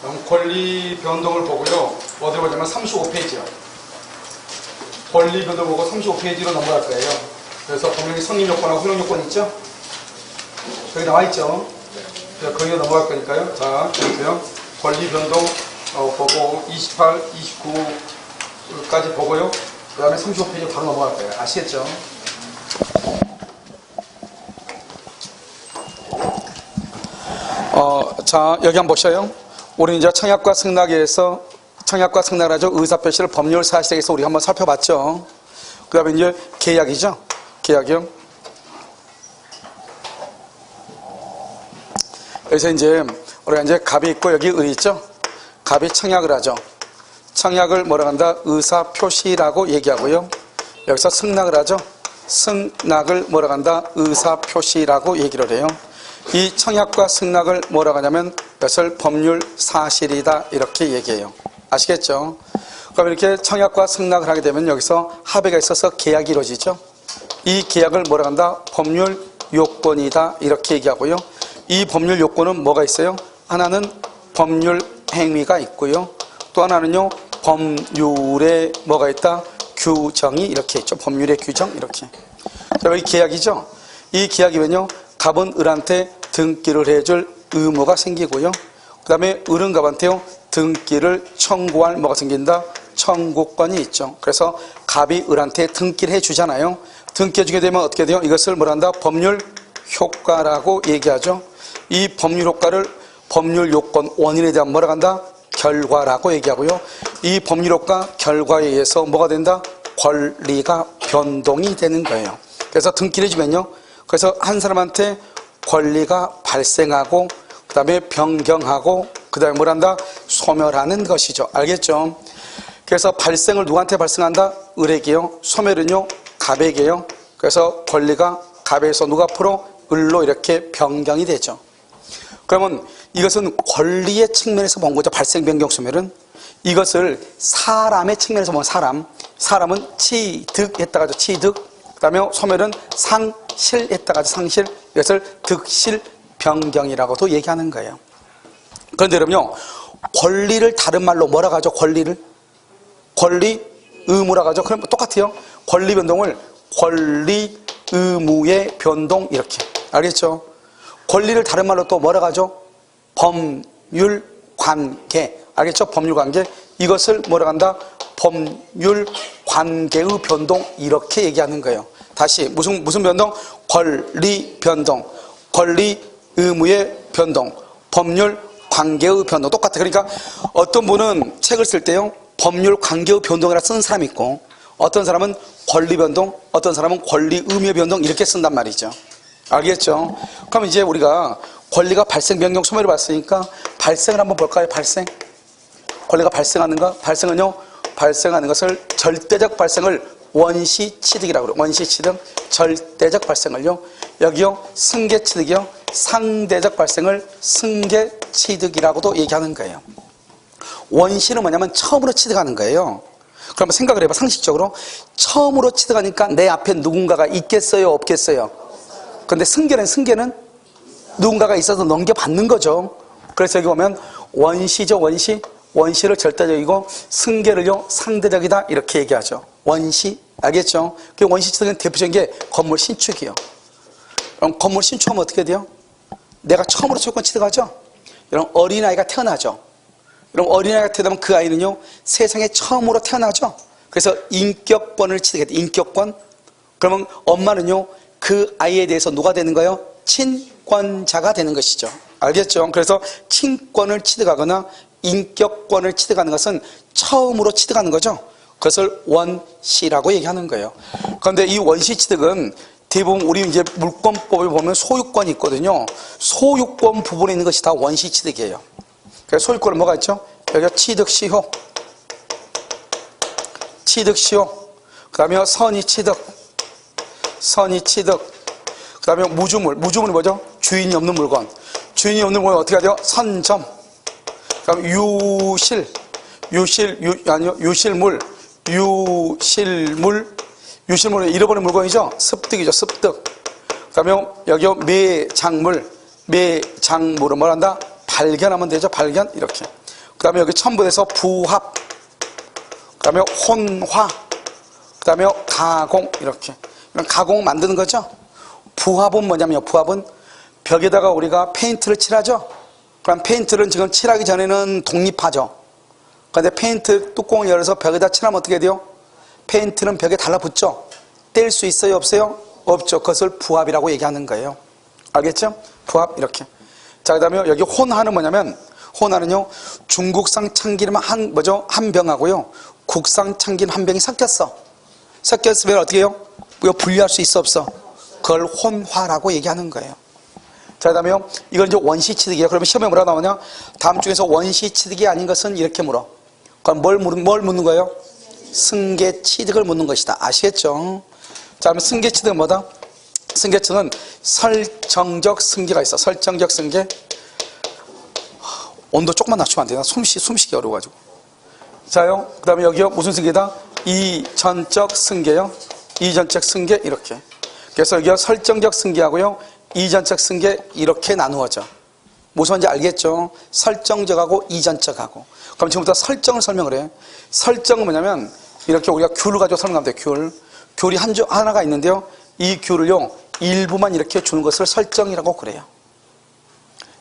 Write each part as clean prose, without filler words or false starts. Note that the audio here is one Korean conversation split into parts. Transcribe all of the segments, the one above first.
그럼 권리 변동을 보고요. 어디로 보냐면 35페이지요. 권리 변동 보고 35페이지로 넘어갈 거예요. 그래서 분명히 성립 요건하고 효력 요건 있죠? 여기 나와 있죠? 거기로 넘어갈 거니까요. 자, 보세요. 권리 변동 보고 28, 29까지 보고요. 그 다음에 35페이지 바로 넘어갈 거예요. 아시겠죠? 자, 여기 한번 보셔요. 우리 이제 청약과 승낙에서 청약과 승낙하죠. 의사표시를 법률 사실에서 우리 한번 살펴봤죠. 그 다음에 이제 계약이죠. 계약이요. 여기서 이제 우리가 이제 갑이 있고 여기 의 있죠. 갑이 청약을 하죠. 청약을 뭐라 한다? 의사표시라고 얘기하고요. 여기서 승낙을 하죠. 승낙을 뭐라 한다? 의사표시라고 얘기를 해요. 이 청약과 승낙을 뭐라고 하냐면 이것을 법률 사실이다 이렇게 얘기해요. 아시겠죠? 그럼 이렇게 청약과 승낙을 하게 되면 여기서 합의가 있어서 계약이 이루어지죠. 이 계약을 뭐라고 한다? 법률 요건이다 이렇게 얘기하고요. 이 법률 요건은 뭐가 있어요? 하나는 법률 행위가 있고요. 또 하나는요 법률에 뭐가 있다? 규정이 이렇게 있죠. 법률의 규정 이렇게. 자, 여기 계약이죠. 이 계약이면요 갑은 을한테 등기를 해줄 의무가 생기고요. 그 다음에 을은 갑한테요 등기를 청구할 뭐가 생긴다? 청구권이 있죠. 그래서 갑이 을한테 등기를 해주잖아요. 등기해주게 되면 어떻게 돼요? 이것을 뭐라 한다? 법률 효과라고 얘기하죠. 이 법률 효과를 법률 요건 원인에 대한 뭐라 한다? 결과라고 얘기하고요. 이 법률 효과 결과에 의해서 뭐가 된다? 권리가 변동이 되는 거예요. 그래서 등기를 해주면요. 그래서 한 사람한테 권리가 발생하고 그 다음에 변경하고 그 다음에 뭘 한다? 소멸하는 것이죠. 알겠죠? 그래서 발생을 누구한테 발생한다? 을에게요. 소멸은요 갑에게요. 그래서 권리가 갑에서 누가 앞으로 을로 이렇게 변경이 되죠. 그러면 이것은 권리의 측면에서 본 거죠. 발생, 변경, 소멸은. 이것을 사람의 측면에서 본 사람은 취득했다가 죠. 취득. 그 다음에 소멸은 상실했다가 죠. 상실. 이것을 득실 변경이라고도 얘기하는 거예요. 그런데 여러분요 권리를 다른 말로 뭐라고 하죠? 권리를 권리 의무라고 하죠. 그럼 똑같아요. 권리 변동을 권리 의무의 변동 이렇게. 알겠죠? 권리를 다른 말로 또 뭐라고 하죠? 법률 관계. 알겠죠? 법률 관계. 이것을 뭐라고 한다? 법률 관계의 변동 이렇게 얘기하는 거예요. 다시 무슨 변동? 권리 변동, 권리 의무의 변동, 법률 관계의 변동. 똑같아. 그러니까 어떤 분은 책을 쓸 때요 법률 관계의 변동이라 쓰는 사람이 있고 어떤 사람은 권리 변동, 어떤 사람은 권리 의무의 변동 이렇게 쓴단 말이죠. 알겠죠? 그럼 이제 우리가 권리가 발생, 변경, 소멸을 봤으니까 발생을 한번 볼까요? 발생. 권리가 발생하는가? 발생은요 발생하는 것을 절대적 발생을 원시취득이라고 그래요. 원시취득, 절대적 발생을요. 여기요 승계취득이요. 상대적 발생을 승계취득이라고도 얘기하는 거예요. 원시는 뭐냐면 처음으로 취득하는 거예요. 그러면 생각을 해봐. 상식적으로 처음으로 취득하니까 내 앞에 누군가가 있겠어요? 없겠어요? 근데 승계는 누군가가 있어서 넘겨받는 거죠. 그래서 여기 보면 원시죠. 원시를 절대적이고 승계를요 상대적이다 이렇게 얘기하죠. 원시. 알겠죠? 그 원시 취득은 대표적인 게 건물 신축이요. 그럼 건물 신축하면 어떻게 돼요? 내가 처음으로 소유권 취득하죠? 여러분 어린아이가 태어나죠? 여러분 어린아이가 태어나면 그 아이는요 세상에 처음으로 태어나죠? 그래서 인격권을 취득해야 돼. 인격권. 그러면 엄마는요 그 아이에 대해서 누가 되는 거예요? 친권자가 되는 것이죠. 알겠죠? 그래서 친권을 취득하거나 인격권을 취득하는 것은 처음으로 취득하는 거죠. 그것을 원시라고 얘기하는 거예요. 그런데 이 원시 취득은 대부분 우리 이제 물권법에 보면 소유권이 있거든요. 소유권 부분에 있는 것이 다 원시 취득이에요. 그래서 소유권은 뭐가 있죠? 여기가 취득시효, 그 다음에 선의취득, 그 다음에 무주물이 뭐죠? 주인이 없는 물건. 주인이 없는 물건 어떻게 해야 돼요? 선점. 그 다음에 유실물은 잃어버린 물건이죠. 습득이죠. 습득. 그 다음에 여기 매장물은 뭘 한다? 발견하면 되죠. 발견. 이렇게. 그 다음에 여기 첨부해서 부합, 그 다음에 혼화, 그 다음에 가공, 이렇게. 이런 가공 만드는 거죠. 부합은 뭐냐면요. 부합은 벽에다가 우리가 페인트를 칠하죠. 그럼 페인트는 지금 칠하기 전에는 독립하죠. 그런데 페인트 뚜껑을 열어서 벽에다 칠하면 어떻게 돼요? 페인트는 벽에 달라붙죠. 뗄 수 있어요? 없어요? 없죠. 그것을 부합이라고 얘기하는 거예요. 알겠죠? 부합, 이렇게. 자, 그 다음에 여기 혼화는 뭐냐면, 혼화는요, 중국산 참기름 한 병하고요, 국산 참기름 한 병이 섞였어. 섞였으면 어떻게 해요? 이거 분리할 수 있어, 없어? 그걸 혼화라고 얘기하는 거예요. 자, 그 다음에요, 이건 이제 원시취득이에요. 그러면 시험에 뭐라 나오냐? 다음 중에서 원시취득이 아닌 것은 이렇게 물어. 그럼 뭘 묻는 거예요? 승계취득을 묻는 것이다. 아시겠죠? 자, 그러면 승계취득은 뭐다? 승계취득은 설정적 승계가 있어. 설정적 승계. 온도 조금만 낮추면 안 되나? 숨쉬기 어려워가지고. 자요, 그 다음에 여기요, 무슨 승계다? 이전적 승계요. 이전적 승계, 이렇게. 그래서 여기요, 설정적 승계하고요, 이전적 승계, 이렇게 나누어져. 무슨 말인지 알겠죠? 설정적하고 이전적하고. 그럼 지금부터 설정을 설명을 해. 설정은 뭐냐면, 이렇게 우리가 귤을 가지고 설명하면 돼, 귤. 귤이 하나가 있는데요, 이 귤을요, 일부만 이렇게 주는 것을 설정이라고 그래요.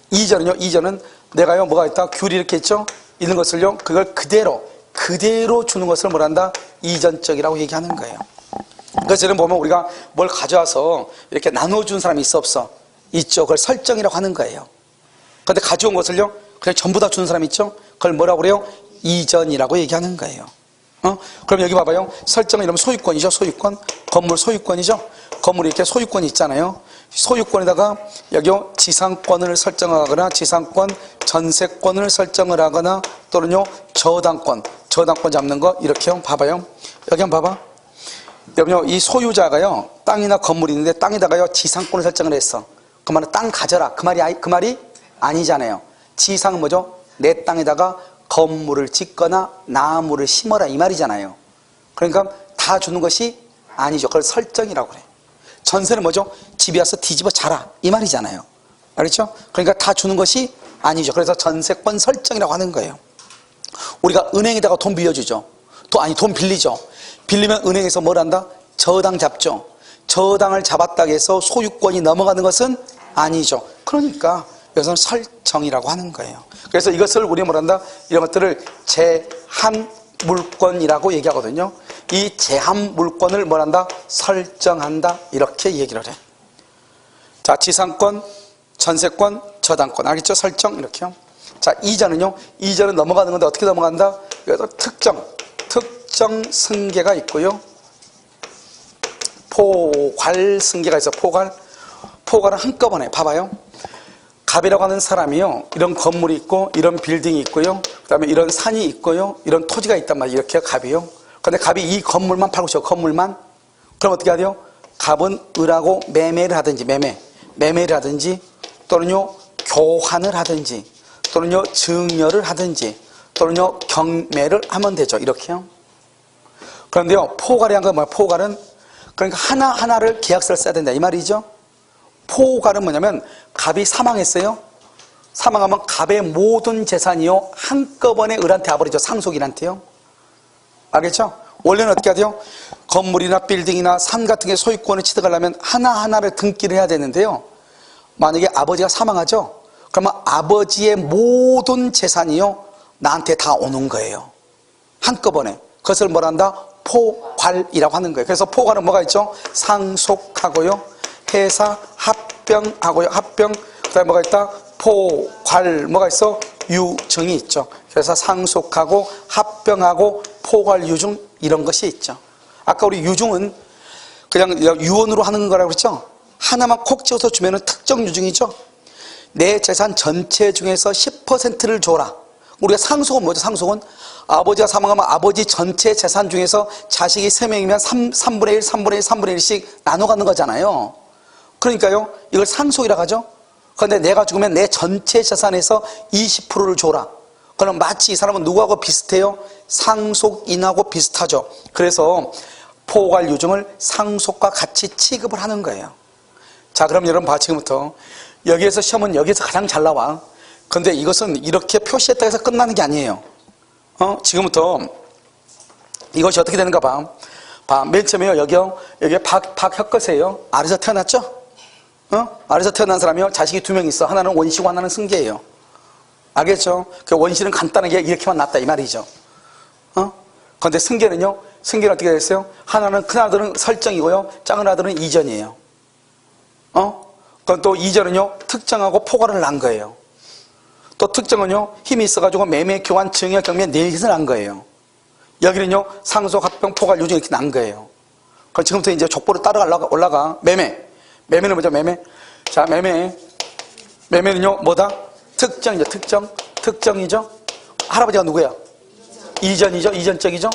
이전은요, 이전은 내가요, 뭐가 있다? 귤이 이렇게 있죠? 있는 것을요, 그걸 그대로 주는 것을 뭐란다? 이전적이라고 얘기하는 거예요. 그래서 저는 보면 우리가 뭘 가져와서 이렇게 나눠준 사람이 있어, 없어? 있죠. 그걸 설정이라고 하는 거예요. 그런데 가져온 것을요, 그냥 전부 다 주는 사람 있죠? 그걸 뭐라고 그래요? 이전이라고 얘기하는 거예요. 그럼 여기 봐봐요. 설정은 이러면 소유권이죠, 소유권. 건물 소유권이죠. 건물이 이렇게 소유권이 있잖아요. 소유권에다가 여기요, 지상권을 설정하거나 지상권, 전세권을 설정을 하거나 또는요, 저당권 잡는 거 이렇게 봐봐요. 여기 한번 봐봐. 여러분요, 이 소유자가요, 땅이나 건물이 있는데 땅에다가요, 지상권을 설정을 했어. 그 말은 땅 가져라. 그 말이 아니잖아요. 지상은 뭐죠? 내 땅에다가 건물을 짓거나 나무를 심어라, 이 말이잖아요. 그러니까 다 주는 것이 아니죠. 그걸 설정이라고 그래. 전세는 뭐죠? 집에 와서 뒤집어 자라, 이 말이잖아요. 알겠죠? 그러니까 다 주는 것이 아니죠. 그래서 전세권 설정이라고 하는 거예요. 우리가 은행에다가 돈 빌려주죠. 돈 빌리죠. 빌리면 은행에서 뭘 한다? 저당 잡죠. 저당을 잡았다고 해서 소유권이 넘어가는 것은 아니죠. 그러니까 이것은 설정이라고 하는 거예요. 그래서 이것을 우리가 뭐란다? 이런 것들을 제한 물권이라고 얘기하거든요. 이 제한 물권을 뭐란다? 설정한다, 이렇게 얘기를 해. 자, 지상권, 전세권, 저당권, 알겠죠? 설정, 이렇게요. 자, 이전은요, 이전은 넘어가는 건데 어떻게 넘어간다? 그래서 특정 승계가 있고요, 포괄 승계가 있어. 포괄은 한꺼번에. 봐봐요. 갑이라고 하는 사람이요, 이런 건물이 있고 이런 빌딩이 있고요, 그 다음에 이런 산이 있고요, 이런 토지가 있단 말이에요. 이렇게 갑이요. 그런데 갑이 이 건물만 팔고 싶어. 건물만. 그럼 어떻게 하죠? 갑은 을하고 매매를 하든지, 매매를 하든지, 또는요 교환을 하든지, 또는요 증여를 하든지, 또는요 경매를 하면 되죠. 이렇게요. 그런데요, 포괄이란 건 뭐야? 포괄은 그러니까 하나하나를 계약서를 써야 된다, 이 말이죠. 포괄은 뭐냐면, 갑이 사망했어요. 사망하면 갑의 모든 재산이요, 한꺼번에 을한테 와버리죠. 상속인한테요. 알겠죠? 원래는 어떻게 하죠? 건물이나 빌딩이나 산 같은 게 소유권을 취득하려면 하나하나를 등기를 해야 되는데요, 만약에 아버지가 사망하죠? 그러면 아버지의 모든 재산이요, 나한테 다 오는 거예요. 한꺼번에. 그것을 뭐란다? 포괄이라고 하는 거예요. 그래서 포괄은 뭐가 있죠? 상속하고요, 회사 합병하고요, 합병. 그 다음에 뭐가 있다? 포괄, 뭐가 있어? 유증이 있죠. 그래서 상속하고 합병하고 포괄 유증, 이런 것이 있죠. 아까 우리 유증은 그냥 유언으로 하는 거라고 그랬죠? 하나만 콕 찍어서 주면은 특정 유증이죠. 내 재산 전체 중에서 10%를 줘라. 우리가 상속은 뭐죠? 상속은 아버지가 사망하면 아버지 전체 재산 중에서 자식이 3명이면 3분의 1, 3분의 1, 3분의 1씩 나눠 갖는 거잖아요. 그러니까요, 이걸 상속이라고 하죠. 그런데 내가 죽으면 내 전체 재산에서 20%를 줘라. 그럼 마치 이 사람은 누구하고 비슷해요? 상속인하고 비슷하죠. 그래서 포괄 유증을 상속과 같이 취급을 하는 거예요. 자, 그럼 여러분 봐. 지금부터 여기에서 시험은 여기에서 가장 잘 나와. 근데 이것은 이렇게 표시했다 해서 끝나는 게 아니에요. 지금부터 이것이 어떻게 되는가 봐. 맨 처음에요. 여기 박혁거세요. 아래서 태어났죠? 아래서 태어난 사람이요. 자식이 2명 있어. 하나는 원시고 하나는 승계예요. 알겠죠? 그 원시는 간단하게 이렇게만 났다 이 말이죠. 그런데 승계는요. 승계는 어떻게 됐어요? 하나는 큰 아들은 설정이고요. 작은 아들은 이전이에요. 그건 또 이전은요. 특정하고 포괄을 낳은 거예요. 또 특정은요. 힘이 있어가지고 매매, 교환, 증여, 경매 4개를 낳은 거예요. 여기는요. 상속, 합병, 포괄, 유증 이렇게 낳은 거예요. 그럼 지금부터 이제 족보로 따라 올라가. 매매는 뭐죠? 매매. 자, 매매는요. 뭐다? 특정이죠. 특정이죠. 할아버지가 누구야? 이전이죠. 이전적이죠.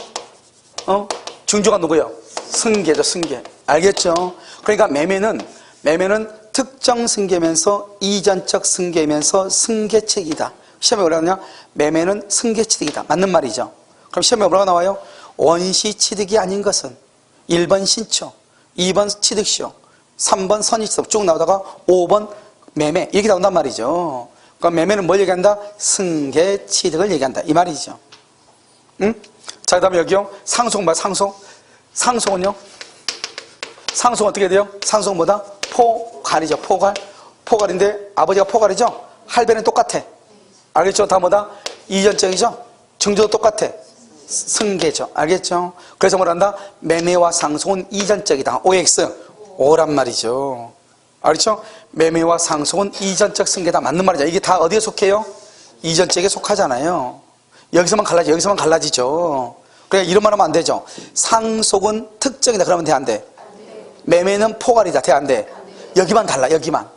증조가 누구예요? 승계죠. 승계. 알겠죠? 그러니까 매매는 특정 승계면서 이전적 승계면서 승계책이다. 시험에 뭐라 하냐? 매매는 승계취득이다. 맞는 말이죠. 그럼 시험에 뭐라고 나와요? 원시취득이 아닌 것은 1번 신초, 2번 취득시효, 3번 선의취득 쭉 나오다가 5번 매매 이렇게 나온단 말이죠. 그럼 매매는 뭘 얘기한다? 승계취득을 얘기한다. 이 말이죠. 응? 자, 그 다음에 여기요. 상속 뭐야? 상속은요? 상속은 어떻게 돼요? 상속은 뭐다? 포괄이죠. 포괄인데 아버지가 포괄이죠? 할배는 똑같아. 알겠죠? 다 뭐다? 이전적이죠? 증조도 똑같아. 승계죠. 알겠죠? 그래서 뭐란다? 매매와 상속은 이전적이다. OX. O란 말이죠. 알겠죠? 매매와 상속은 이전적 승계다. 맞는 말이죠. 이게 다 어디에 속해요? 이전적에 속하잖아요. 여기서만 갈라지죠. 그러니까 이런 말 하면 안 되죠. 상속은 특정이다. 그러면 돼, 안 돼? 매매는 포괄이다. 돼, 안 돼? 여기만 달라, 여기만.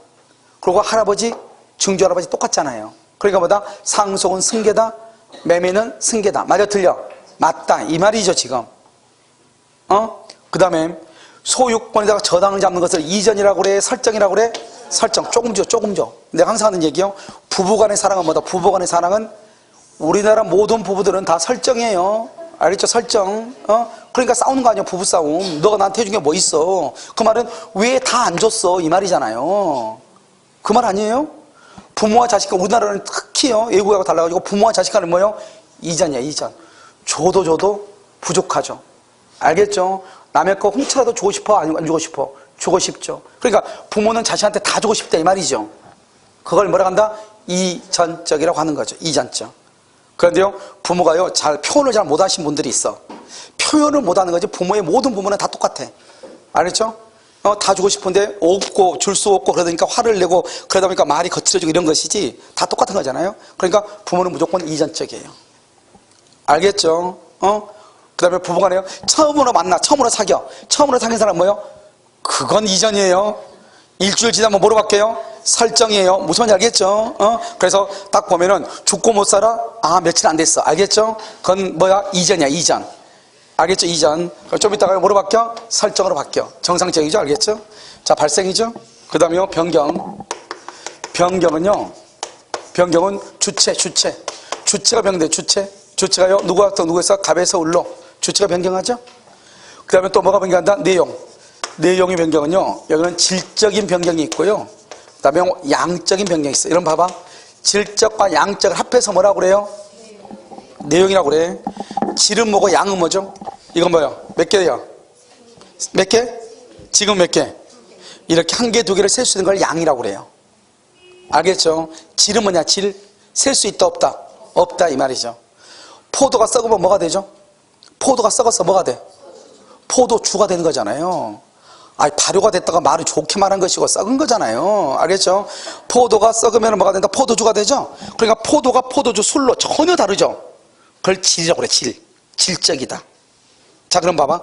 그리고 할아버지, 증조 할아버지 똑같잖아요. 그러니까 뭐다? 상속은 승계다. 매매는 승계다. 맞아, 틀려? 맞다. 이 말이죠, 지금. 그 다음에 소유권에다가 저당을 잡는 것을 이전이라고 그래? 설정이라고 그래? 설정. 조금 줘. 내가 항상 하는 얘기요. 부부간의 사랑은 뭐다? 부부간의 사랑은 우리나라 모든 부부들은 다 설정이에요. 알겠죠? 설정. 그러니까 싸우는 거 아니야, 부부싸움. 너가 나한테 해준 게 뭐 있어? 그 말은 왜 다 안 줬어? 이 말이잖아요. 그 말 아니에요? 부모와 자식, 우리나라는 특히요, 외국하고 달라가지고 부모와 자식 간은 뭐예요? 이전이야, 이전. 줘도 부족하죠. 알겠죠? 남의 거 훔쳐라도 주고 싶어? 아니면 안 주고 싶어? 주고 싶죠. 그러니까 부모는 자식한테 다 주고 싶다, 이 말이죠. 그걸 뭐라 한다? 이전적이라고 하는 거죠. 이전적. 그런데요, 부모가요, 표현을 잘 못하신 분들이 있어. 표현을 못하는 거지, 부모의 모든 부모는 다 똑같아. 알겠죠? 다 주고 싶은데 없고 줄 수 없고 그러다 보니까 화를 내고 그러다 보니까 말이 거칠어지고 이런 것이지 다 똑같은 거잖아요. 그러니까 부모는 무조건 이전적이에요. 알겠죠? 그 다음에 부부간에요, 처음으로 만나, 처음으로 사귀어. 처음으로 사귄 사람 뭐예요? 그건 이전이에요. 일주일 지나면 뭐로 바뀌어요? 설정이에요. 무슨 말인지 알겠죠? 그래서 딱 보면은 죽고 못 살아? 아, 며칠 안 됐어. 알겠죠? 그건 뭐야? 이전이야, 이전. 알겠죠? 이전. 좀 이따가 뭐로 바뀌어? 설정으로 바뀌어. 정상적이죠? 알겠죠? 자, 발생이죠? 그 다음에요, 변경. 변경은 주체가 변경돼, 주체가요, 누구부터 누구에서 갑에서 을로. 주체가 변경하죠? 그 다음에 또 뭐가 변경한다? 내용의 변경은요, 여기는 질적인 변경이 있고요. 그 다음에 양적인 변경이 있어요. 이런 봐봐. 질적과 양적을 합해서 뭐라고 그래요? 내용이라고 그래. 질은 뭐고 양은 뭐죠? 이건 뭐예요? 몇 개예요? 몇 개? 지금 몇 개? 이렇게 한 개, 두 개를 셀 수 있는 걸 양이라고 그래요. 알겠죠? 질은 뭐냐? 질. 셀 수 있다, 없다? 없다, 이 말이죠. 포도가 썩으면 뭐가 되죠? 포도가 썩어서 뭐가 돼? 포도주가 되는 거잖아요. 발효가 됐다가 말을 좋게 말한 것이고 썩은 거잖아요. 알겠죠? 포도가 썩으면 뭐가 된다? 포도주가 되죠? 그러니까 포도가 포도주 술로 전혀 다르죠? 그걸 질이라고 그래, 질적이다. 자, 그럼 봐봐.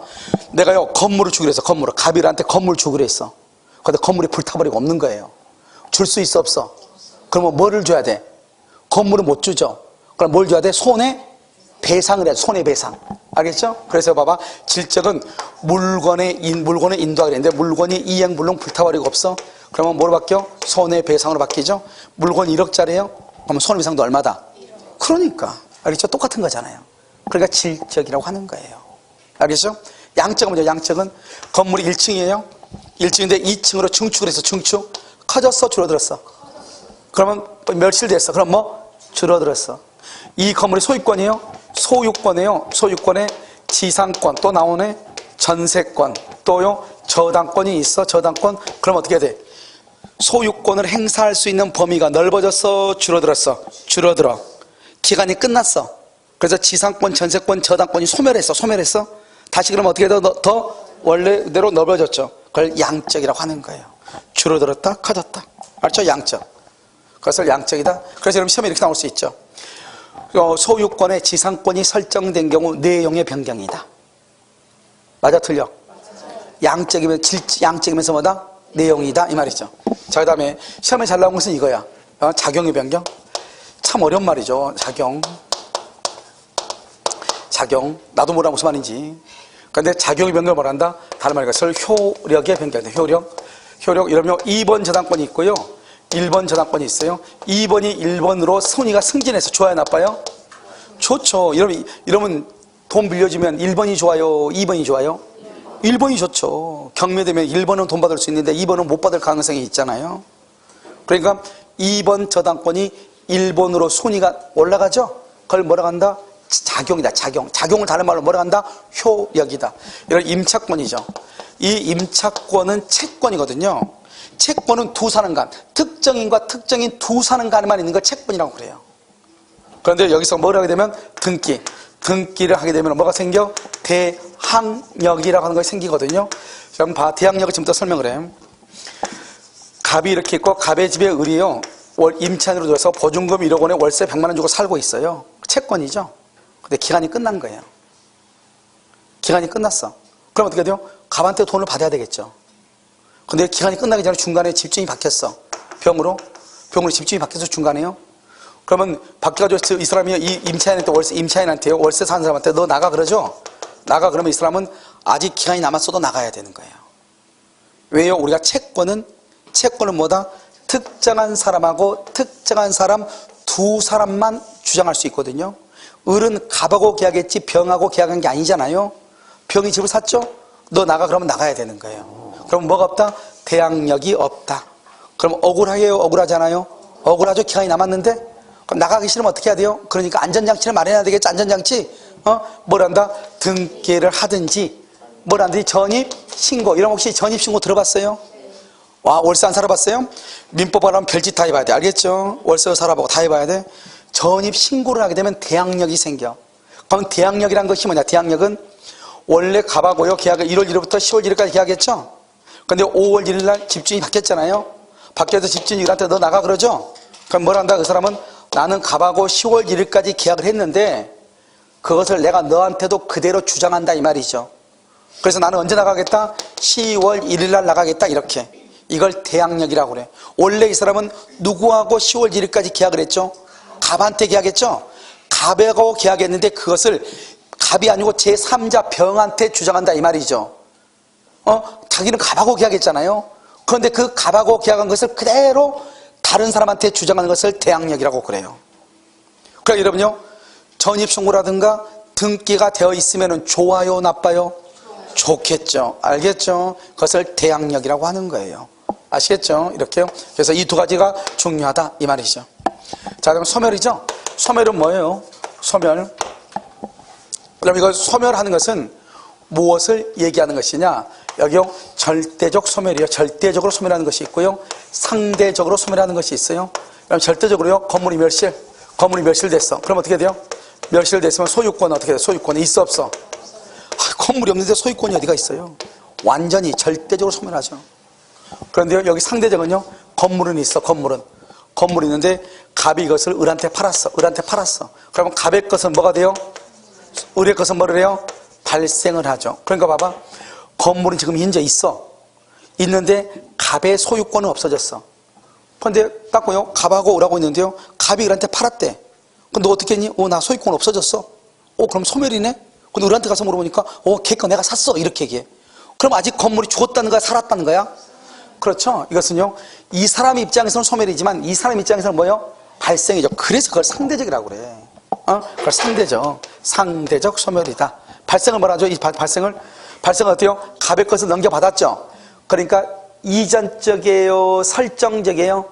내가요, 건물을 주기로 했어, 건물을. 가비한테 건물 주기로 했어. 근데 건물이 불타버리고 없는 거예요. 줄 수 있어, 없어? 그러면 뭐를 줘야 돼? 건물은 못 주죠? 그럼 뭘 줘야 돼? 손해배상을 해야 돼, 손해배상. 알겠죠? 그래서 봐봐. 질적은 물건에 인도하게 되는데 물건이 이행불능 불타버리고 없어? 그러면 뭐로 바뀌어? 손해배상으로 바뀌죠? 물건 1억짜리예요? 그러면 손해배상도 얼마다? 그러니까. 알겠죠? 똑같은 거잖아요. 그러니까 질적이라고 하는 거예요. 알겠죠? 양적은 뭐죠? 양적은 건물이 1층이에요. 1층인데 2층으로 증축을 해서 증축. 커졌어? 줄어들었어? 그러면 멸실됐어. 그럼 뭐? 줄어들었어. 이 건물이 소유권이에요? 소유권이에요. 소유권에 지상권, 또 나오네. 전세권, 또요 저당권이 있어. 저당권. 그럼 어떻게 돼? 소유권을 행사할 수 있는 범위가 넓어졌어, 줄어들었어? 줄어들어. 기간이 끝났어. 그래서 지상권, 전세권, 저당권이 소멸했어. 다시 그러면 어떻게 더 원래대로 넓어졌죠. 그걸 양적이라고 하는 거예요. 줄어들었다, 커졌다. 알죠? 양적. 그것을 양적이다. 그래서 여러분 시험에 이렇게 나올 수 있죠. 소유권의 지상권이 설정된 경우 내용의 변경이다. 맞아, 틀려? 양적이면서 뭐다? 내용이다, 이 말이죠. 자, 그 다음에 시험에 잘 나온 것은 이거야. 작용의 변경. 참 어려운 말이죠. 작용. 나도 몰라 무슨 말인지. 그런데 작용의 변경을 뭐란다? 다른 말로 그것을 효력의 변경이다. 효력. 이러면 2번 저당권이 있고요. 1번 저당권이 있어요. 2번이 1번으로 순위가 승진해서 좋아요, 나빠요? 좋죠. 이러면 돈 빌려주면 1번이 좋아요, 2번이 좋아요? 1번이 좋죠. 경매되면 1번은 돈 받을 수 있는데 2번은 못 받을 가능성이 있잖아요. 그러니까 2번 저당권이 1번으로 순위가 올라가죠. 그걸 뭐라고 한다? 작용이다. 작용을 다른 말로 뭐라고 한다? 효력이다. 이런 임차권이죠. 이 임차권은 채권이거든요. 채권은 두 사람간, 특정인과 특정인 두 사람간에만 있는 걸 채권이라고 그래요. 그런데 여기서 뭘 하게 되면 등기를 하게 되면 뭐가 생겨? 대항력이라고 하는 것이 생기거든요. 그럼 대항력을 지금부터 설명을 해. 갑이 이렇게 있고 갑의 집에 을이요. 임차인으로 들어서 보증금 1억 원에 월세 100만 원 주고 살고 있어요. 채권이죠. 근데 기간이 끝난 거예요. 기간이 끝났어. 그럼 어떻게 돼요? 갑한테 돈을 받아야 되겠죠. 근데 기간이 끝나기 전에 중간에 집주인이 바뀌었어. 병으로 집주인이 바뀌어서 중간에요. 그러면 바뀌어가지고 이 사람이 이 임차인한테요. 월세 사는 사람한테 너 나가 그러죠? 나가 그러면 이 사람은 아직 기간이 남았어도 나가야 되는 거예요. 왜요? 우리가 채권은 뭐다? 특정한 사람하고 특정한 사람 두 사람만 주장할 수 있거든요. 을은 갑하고 계약했지 병하고 계약한 게 아니잖아요. 병이 집을 샀죠? 너 나가 그러면 나가야 되는 거예요. 그럼 뭐가 없다? 대항력이 없다. 그럼 억울해요? 억울하잖아요? 억울하죠? 기간이 남았는데? 그럼 나가기 싫으면 어떻게 해야 돼요? 그러니까 안전장치를 마련해야 되겠지. 안전장치? 뭘 한다? 등기를 하든지 뭘 하든지 전입신고. 이런 혹시 전입신고 들어봤어요? 와, 월세 안 살아봤어요? 민법을 하면 별짓 다 해봐야 돼. 알겠죠? 월세 살아보고 다 해봐야 돼. 전입신고를 하게 되면 대항력이 생겨. 그럼 대항력이란 것이 뭐냐? 대항력은 원래 갑하고요. 계약을 1월 1일부터 10월 1일까지 계약했죠? 근데 5월 1일 날 집주인이 바뀌었잖아요. 바뀌어서 집주인이 일한테 너 나가 그러죠? 그럼 뭘 한다? 그 사람은 나는 갑하고 10월 1일까지 계약을 했는데 그것을 내가 너한테도 그대로 주장한다 이 말이죠. 그래서 나는 언제 나가겠다? 10월 1일 날 나가겠다 이렇게. 이걸 대항력이라고 그래. 원래 이 사람은 누구하고 10월 1일까지 계약을 했죠? 갑한테 계약했죠? 갑하고 계약했는데 그것을 갑이 아니고 제3자 병한테 주장한다 이 말이죠. 자기는 갑하고 계약했잖아요. 그런데 그 갑하고 계약한 것을 그대로 다른 사람한테 주장하는 것을 대항력이라고 그래요. 그러니까 여러분요, 전입신고라든가 등기가 되어 있으면 좋아요, 나빠요? 좋겠죠. 알겠죠? 그것을 대항력이라고 하는 거예요. 아시겠죠? 이렇게요. 그래서 이 두 가지가 중요하다 이 말이죠. 자, 그럼 소멸이죠? 소멸은 뭐예요? 소멸. 그럼 이거 소멸하는 것은 무엇을 얘기하는 것이냐? 여기요, 절대적 소멸이요. 절대적으로 소멸하는 것이 있고요. 상대적으로 소멸하는 것이 있어요. 그럼 절대적으로요, 건물이 멸실됐어. 그럼 어떻게 돼요? 멸실됐으면 소유권 어떻게 돼요? 소유권이 있어, 없어? 건물이 없는데 소유권이 어디가 있어요? 완전히 절대적으로 소멸하죠. 그런데요, 여기 상대적은요, 건물은 있어, 건물이 있는데 갑이 이것을 을한테 팔았어. 그러면 갑의 것은 뭐가 돼요? 을의 것은 뭐를 해요? 발생을 하죠. 그러니까 봐봐. 건물은 지금 현재 있는데 갑의 소유권은 없어졌어. 그런데 닦고요, 갑하고 을하고 있는데요, 갑이 을한테 팔았대. 그럼 너 어떻게 했니? 나 소유권 없어졌어. 그럼 소멸이네? 근데 을한테 가서 물어보니까 걔 거 내가 샀어 이렇게 얘기해. 그럼 아직 건물이 죽었다는 거야, 살았다는 거야? 그렇죠. 이것은요, 이 사람 입장에서는 소멸이지만 이 사람 입장에서는 뭐예요? 발생이죠. 그래서 그걸 상대적이라고 그래. 그걸 상대적 소멸이다. 발생을 뭐라 하죠? 이 발생은 어때요? 갑의 것을 넘겨받았죠. 그러니까 이전적이에요, 설정적이에요?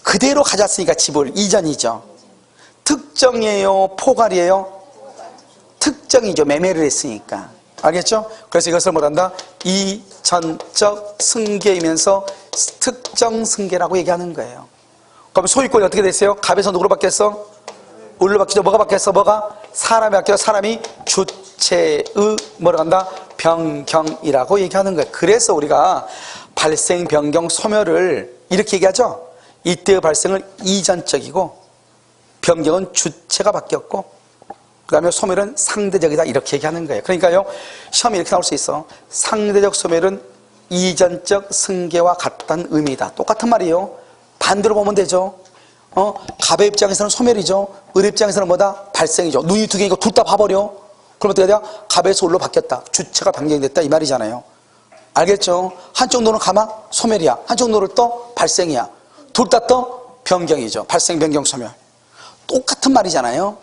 그대로 가졌으니까 집을 이전이죠. 특정이에요, 포괄이에요? 특정이죠. 매매를 했으니까. 알겠죠? 그래서 이것을 뭐란다? 이전적 승계이면서 특정 승계라고 얘기하는 거예요. 그럼 소유권이 어떻게 됐어요? 갑에서 누구로 바뀌었어? 을로 바뀌죠. 뭐가 바뀌었어? 뭐가? 사람이 바뀌어. 사람이 주체의 뭐라고 한다? 변경이라고 얘기하는 거예요. 그래서 우리가 발생, 변경, 소멸을 이렇게 얘기하죠. 이때의 발생은 이전적이고 변경은 주체가 바뀌었고 그 다음에 소멸은 상대적이다 이렇게 얘기하는 거예요. 그러니까요 시험이 이렇게 나올 수 있어. 상대적 소멸은 이전적 승계와 같다는 의미다. 똑같은 말이에요. 반대로 보면 되죠. 갑의 입장에서는 소멸이죠. 을의 입장에서는 뭐다? 발생이죠. 눈이 두 개니까 둘 다 봐버려. 그럼 어떻게 돼요? 갑에서 을로 바뀌었다. 주체가 변경됐다 이 말이잖아요. 알겠죠? 한쪽 눈은 감아? 소멸이야. 한쪽 눈을 떠? 발생이야. 둘 다 떠? 변경이죠. 발생, 변경, 소멸. 똑같은 말이잖아요.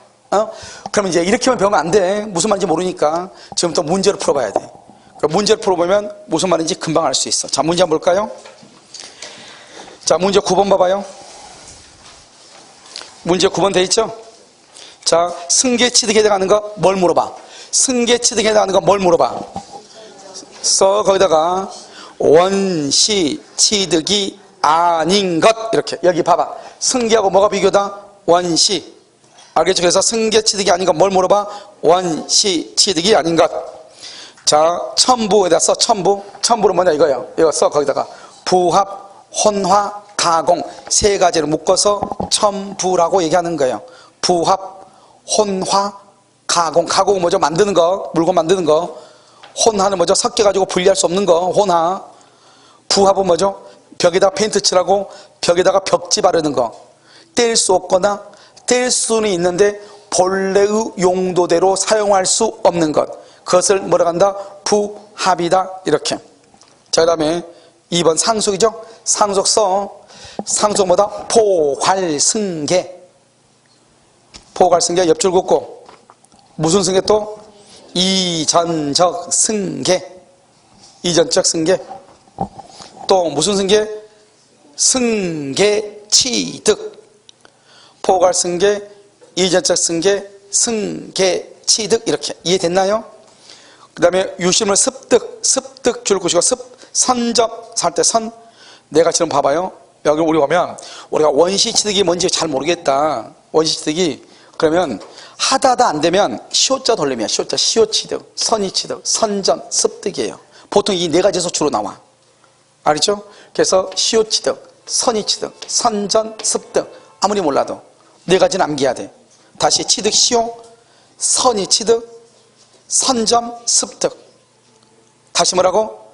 그러면 이제 이렇게만 배우면 안 돼. 무슨 말인지 모르니까 지금부터 문제를 풀어봐야 돼. 그러니까 문제를 풀어보면 무슨 말인지 금방 알 수 있어. 자, 문제 한번 볼까요? 자, 문제 9번 봐봐요. 문제 9번 돼 있죠? 자, 승계 취득에 해당하는 거 뭘 물어봐? 승계 취득에 해당하는 거 뭘 물어봐? 거기다가 원시 취득이 아닌 것 이렇게 여기 봐봐. 승계하고 뭐가 비교다? 원시. 알겠죠? 그래서 승계 취득이 아닌 것 뭘 물어봐? 원시 취득이 아닌 것. 자, 첨부에다 써. 첨부는 뭐냐 이거예요. 이거 써 거기다가 부합, 혼화, 가공 세 가지를 묶어서 첨부라고 얘기하는 거예요. 부합, 혼화, 가공. 가공은 뭐죠? 만드는 거, 물건 만드는 거. 혼화는 뭐죠? 섞여가지고 분리할 수 없는 거, 혼화. 부합은 뭐죠? 벽에다 페인트 칠하고 벽에다가 벽지 바르는 거. 뗄 수 없거나 뗄 수는 있는데 본래의 용도대로 사용할 수 없는 것. 그것을 뭐라고 한다? 부합이다. 이렇게. 자, 그 다음에 2번 상속이죠? 상속 써. 상속 뭐다? 포괄승계. 포괄승계 옆줄 긋고. 무슨 승계 또? 이전적 승계. 이전적 승계. 또 무슨 승계? 승계 취득. 포괄승계, 이전적 승계, 승계 취득 이렇게 이해됐나요? 그 다음에 유심을 습득 줄 것이고 선접 살 때 선. 내가 지금 봐봐요. 여기 우리 보면 우리가 원시 취득이 뭔지 잘 모르겠다. 원시 취득이 그러면 하다하다 안 되면 시호자 돌리면 시호자 시호 취득, 선의 취득, 선전, 습득이에요. 보통 이 네 가지에서 주로 나와. 알겠죠? 그래서 시호 취득, 선의 취득, 선전, 습득 아무리 몰라도 네 가지 남겨야 돼. 다시 취득 시호, 선의 취득, 선점, 습득. 다시 뭐라고?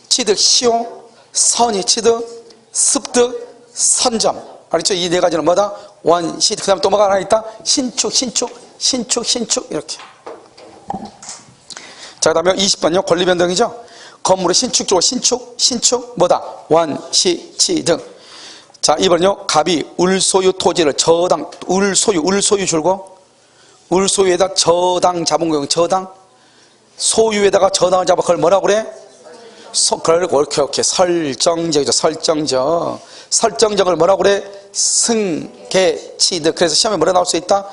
취득 시호, 선의 취득, 습득, 선점. 알겠죠? 이 네 가지는 뭐다? 원시. 그 다음에 또 뭐가 하나 있다? 신축 이렇게. 자, 그 다음에 20번요. 권리변동이죠? 건물의 신축 주고 신축 뭐다? 원시 취득. 자, 이번요. 갑이 을소유 토지를 저당, 을소유 줄고 을소유에다 저당 잡은 거예요. 저당. 소유에다가 저당을 잡아 그걸 뭐라고 그래? 그걸 이렇게 설정적이죠. 설정적을 뭐라고 그래? 승계 취득. 그래서 시험에 뭐라 나올 수 있다?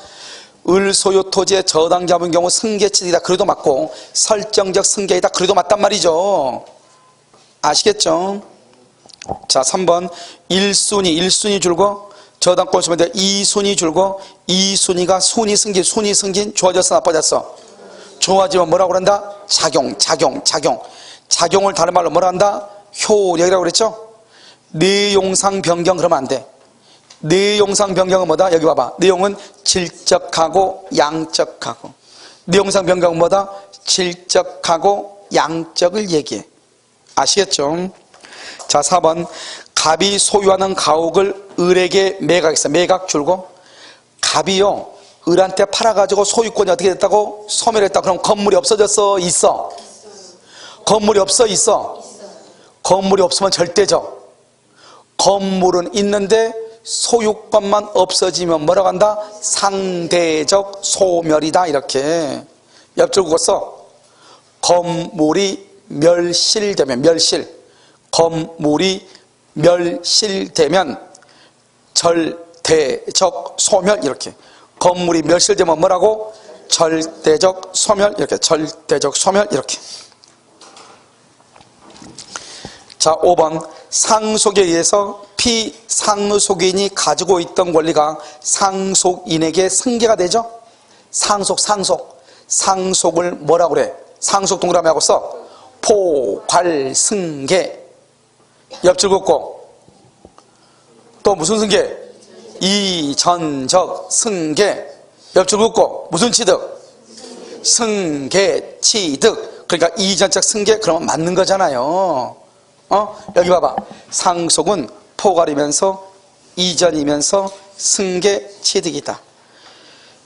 을소유 토지에 저당 잡은 경우 승계 취득이다. 그래도 맞고 설정적 승계이다. 그래도 맞단 말이죠. 아시겠죠? 자, 3번 1순위 줄고 저당권 쓰면 돼. 2순위 줄고 2순위가 순위 승진 좋아졌어 나빠졌어? 좋아지면 뭐라고 그런다? 작용을 다른 말로 뭐라 한다? 효력이라고 그랬죠? 내용상 변경 그러면 안 돼. 내용상 변경은 뭐다? 여기 봐봐. 내용은 질적하고 양적하고. 내용상 변경은 뭐다? 질적하고 양적을 얘기해. 아시겠죠? 자, 4번 갑이 소유하는 가옥을 을에게 매각했어. 매각 줄고 갑이요 을한테 팔아가지고 소유권이 어떻게 됐다고? 소멸했다. 그럼 건물이 없어졌어? 있어? 건물이 없어? 있어? 건물이 없으면 절대죠. 건물은 있는데 소유권만 없어지면 뭐라고 한다? 상대적 소멸이다. 이렇게 옆줄 긋었어. 건물이 멸실되면 건물이 멸실되면 절대적 소멸 이렇게. 건물이 멸실되면 뭐라고? 절대적 소멸 이렇게. 절대적 소멸 이렇게. 자, 5번 상속에 의해서 피상속인이 가지고 있던 권리가 상속인에게 승계가 되죠. 상속을 뭐라고 그래? 상속 동그라미 하고 써. 포괄승계. 옆줄 긋고. 또 무슨 승계? 이전적 승계. 옆줄 긋고. 무슨 취득? 승계 취득. 그러니까 이전적 승계. 그러면 맞는 거잖아요. 여기 봐봐. 상속은 포괄이면서 이전이면서 승계 취득이다.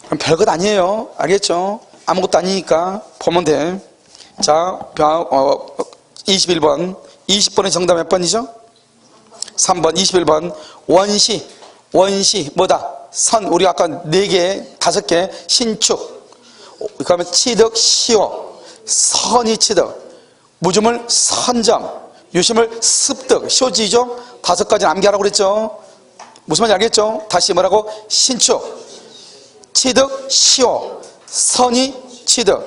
그럼 별것 아니에요. 알겠죠? 아무것도 아니니까 보면 돼. 자, 21번. 20번의 정답 몇 번이죠? 3번. 21번. 원시 뭐다? 선. 우리 아까 4개 5개 신축. 그러면 취득 시효. 선이 취득. 무주물 선점. 유심을 습득. 시효지죠? 5가지는 암기하라고 그랬죠? 무슨 말인지 알겠죠? 다시 뭐라고? 신축. 취득 시효. 선이 취득.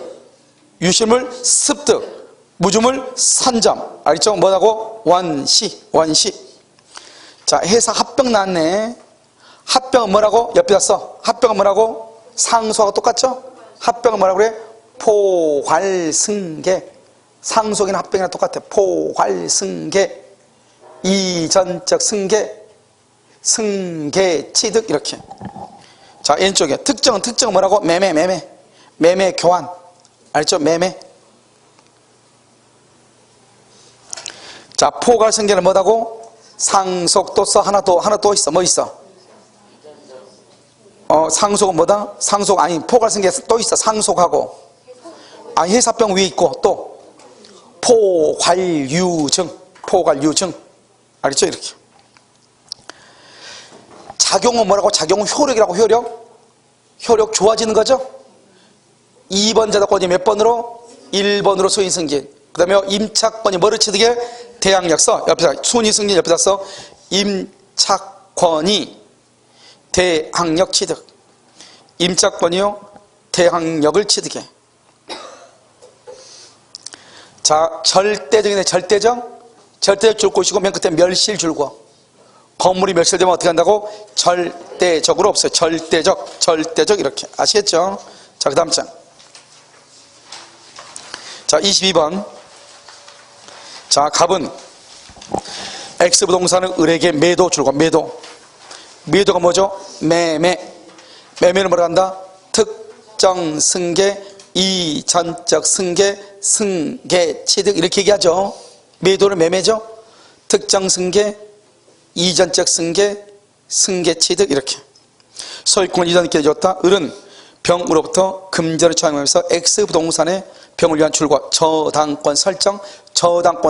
유심을 습득. 무주물 선점. 알겠죠? 뭐라고? 원시. 자, 회사 합병 나왔네. 합병은 뭐라고? 옆에다 써. 합병은 뭐라고? 상속하고 똑같죠? 합병은 뭐라고 그래? 포괄승계. 상속이나 합병이랑 똑같아. 포괄승계. 이전적 승계 취득 이렇게. 자, 왼쪽에 특정은 뭐라고? 매매 교환. 알죠? 매매. 자, 포괄승계는 뭐라고? 상속도 써. 하나 또 있어. 뭐 있어? 상속은 뭐다? 상속 아니 포괄승계 또 있어. 상속하고 회사병 위에 있고 또 포괄유증. 알겠죠? 이렇게. 작용은 뭐라고? 작용은 효력이라고. 효력 좋아지는 거죠? 2번 자덕권이 몇 번으로? 1번으로 수인승진. 그 다음에 임차권이 뭐를 취득해? 대항력 써. 옆에다 순위승진 옆에다 써. 임차권이 대항력 취득. 임차권이요 대항력을 취득해. 자, 절대적이네. 절대적 줄 곳이고 맨 끝에 멸실 줄고. 건물이 멸실되면 어떻게 한다고? 절대적으로 없어요. 절대적 이렇게. 아시겠죠? 자, 그 다음 장. 자, 22번. 자, 갑은 X부동산을 을에게 매도 줄고. 매도가 뭐죠? 매매는 뭐라 한다? 특정 승계, 이전적 승계 취득 이렇게 얘기하죠. 매도를 매매죠. 특정 승계, 이전적 승계 취득 이렇게. 소유권 이전 있게 해줬다. 을은 병으로부터 금전을 청구하면서 X부동산의 병을 위한 출고, 저당권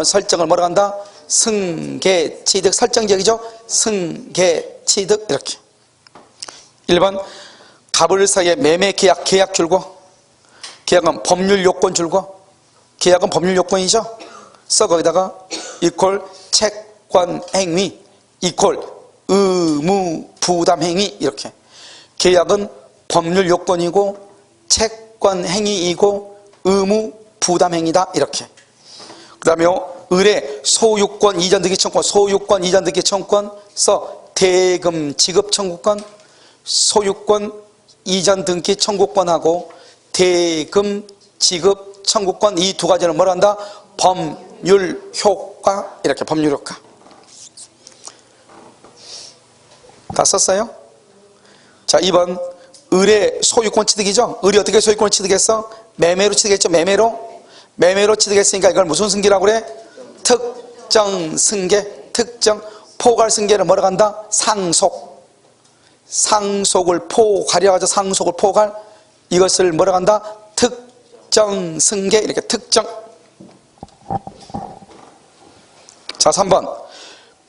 설정을 뭐라 한다? 승계 취득. 설정적이죠. 승계 취득 이렇게. 1번 갑을 사이에 매매 계약 줄고. 계약은 법률 요건 줄고. 계약은 법률 요건이죠. 써. 거기다가 이퀄 채권 행위 이퀄 의무 부담 행위 이렇게. 계약은 법률 요건이고 채권 행위이고 의무 부담 행위다 이렇게. 그 다음에 을의 소유권 이전 등기 청구권 써. 대금 지급 청구권. 소유권 이전 등기 청구권하고 대금 지급 청구권 이 2가지는 뭐라 한다? 법률 효과 이렇게. 법률 효과 다 썼어요? 자, 2번 을의 소유권 취득이죠. 을이 어떻게 소유권을 취득했어? 매매로 취득했죠. 매매로 취득했으니까 이걸 무슨 승계라고 그래? 특정 승계. 특정. 포괄 승계를 뭐라고 한다? 상속을 포괄이라고 하죠. 상속을 포괄. 이것을 뭐라고 한다? 특정 승계 이렇게. 특정. 자, 3번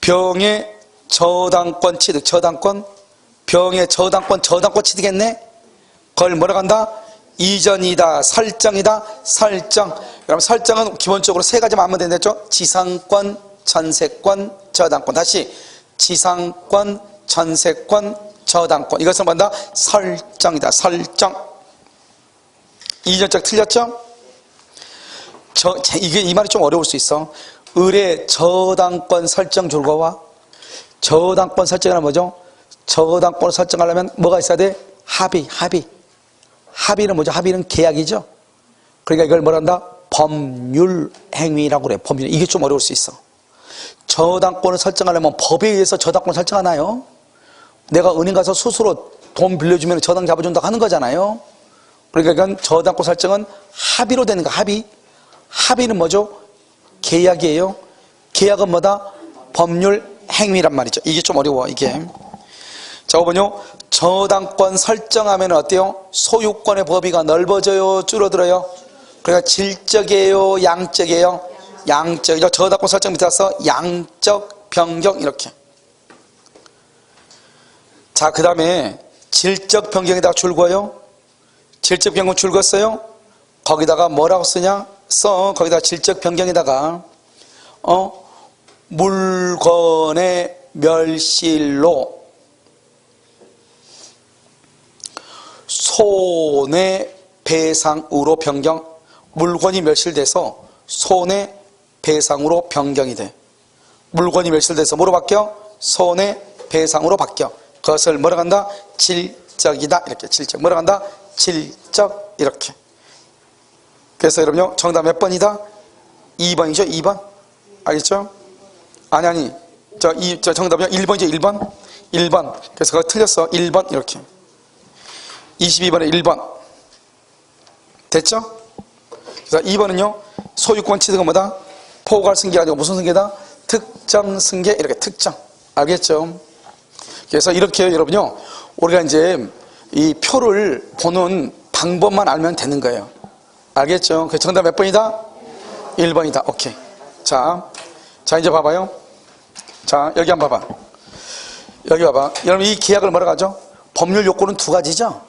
병의 저당권 취득. 병의 저당권 취득했네. 그걸 뭐라고 한다? 이전이다, 설정. 그럼 설정은 기본적으로 3가지만 하면 된댔죠. 지상권, 전세권, 저당권. 다시 지상권, 전세권, 저당권. 이것은 뭔다? 설정이다. 설정. 이전적 틀렸죠? 이 말이 좀 어려울 수 있어. 을의 저당권 설정 줄거와 저당권 설정이란 뭐죠? 저당권 설정하려면 뭐가 있어야 돼? 합의. 합의는 뭐죠? 합의는 계약이죠. 그러니까 이걸 뭐란다? 법률행위라고 그래. 법률. 이게 좀 어려울 수 있어. 저당권을 설정하려면 법에 의해서 저당권 설정하나요? 내가 은행 가서 스스로 돈 빌려주면 저당 잡아준다고 하는 거잖아요. 그러니까 이건 저당권 설정은 합의로 되는 거. 합의는 뭐죠? 계약이에요. 계약은 뭐다? 법률행위란 말이죠. 이게 좀 어려워. 이게. 자, 5번요. 저당권 설정하면 어때요? 소유권의 범위가 넓어져요? 줄어들어요? 그러니까 질적이에요? 양적이에요? 양적. 저당권 설정 밑에 와서 양적 변경 이렇게. 자, 그 다음에 질적 변경에다가 줄거요. 질적 변경 줄었어요. 거기다가 뭐라고 쓰냐? 거기다가 질적 변경에다가 물건의 멸실로 손해배상으로 변경. 물건이 멸실돼서 손해배상으로 변경이 돼. 물건이 멸실돼서 뭐로 바뀌어? 손해배상으로 바뀌어. 그것을 뭐라고 한다? 질적이다. 이렇게. 질적. 뭐라고 한다? 질적. 이렇게. 그래서 여러분요, 정답 몇 번이다? 2번이죠? 2번. 알겠죠? 아니. 저 정답이요? 1번이죠? 1번. 1번. 그래서 그거 틀렸어. 1번. 이렇게. 22번에 1번. 됐죠? 그래서 2번은요, 소유권 취득은 뭐다? 포괄 승계가 아니고 무슨 승계다? 특정 승계. 이렇게 특정. 알겠죠? 그래서 이렇게 여러분요, 우리가 이제 이 표를 보는 방법만 알면 되는 거예요. 알겠죠? 그 정답 몇 번이다? 1번이다. 오케이. 자, 이제 봐봐요. 자, 여기 한번 봐봐. 여기 봐봐. 여러분, 이 계약을 뭐라고 하죠? 법률 요건은 두 가지죠?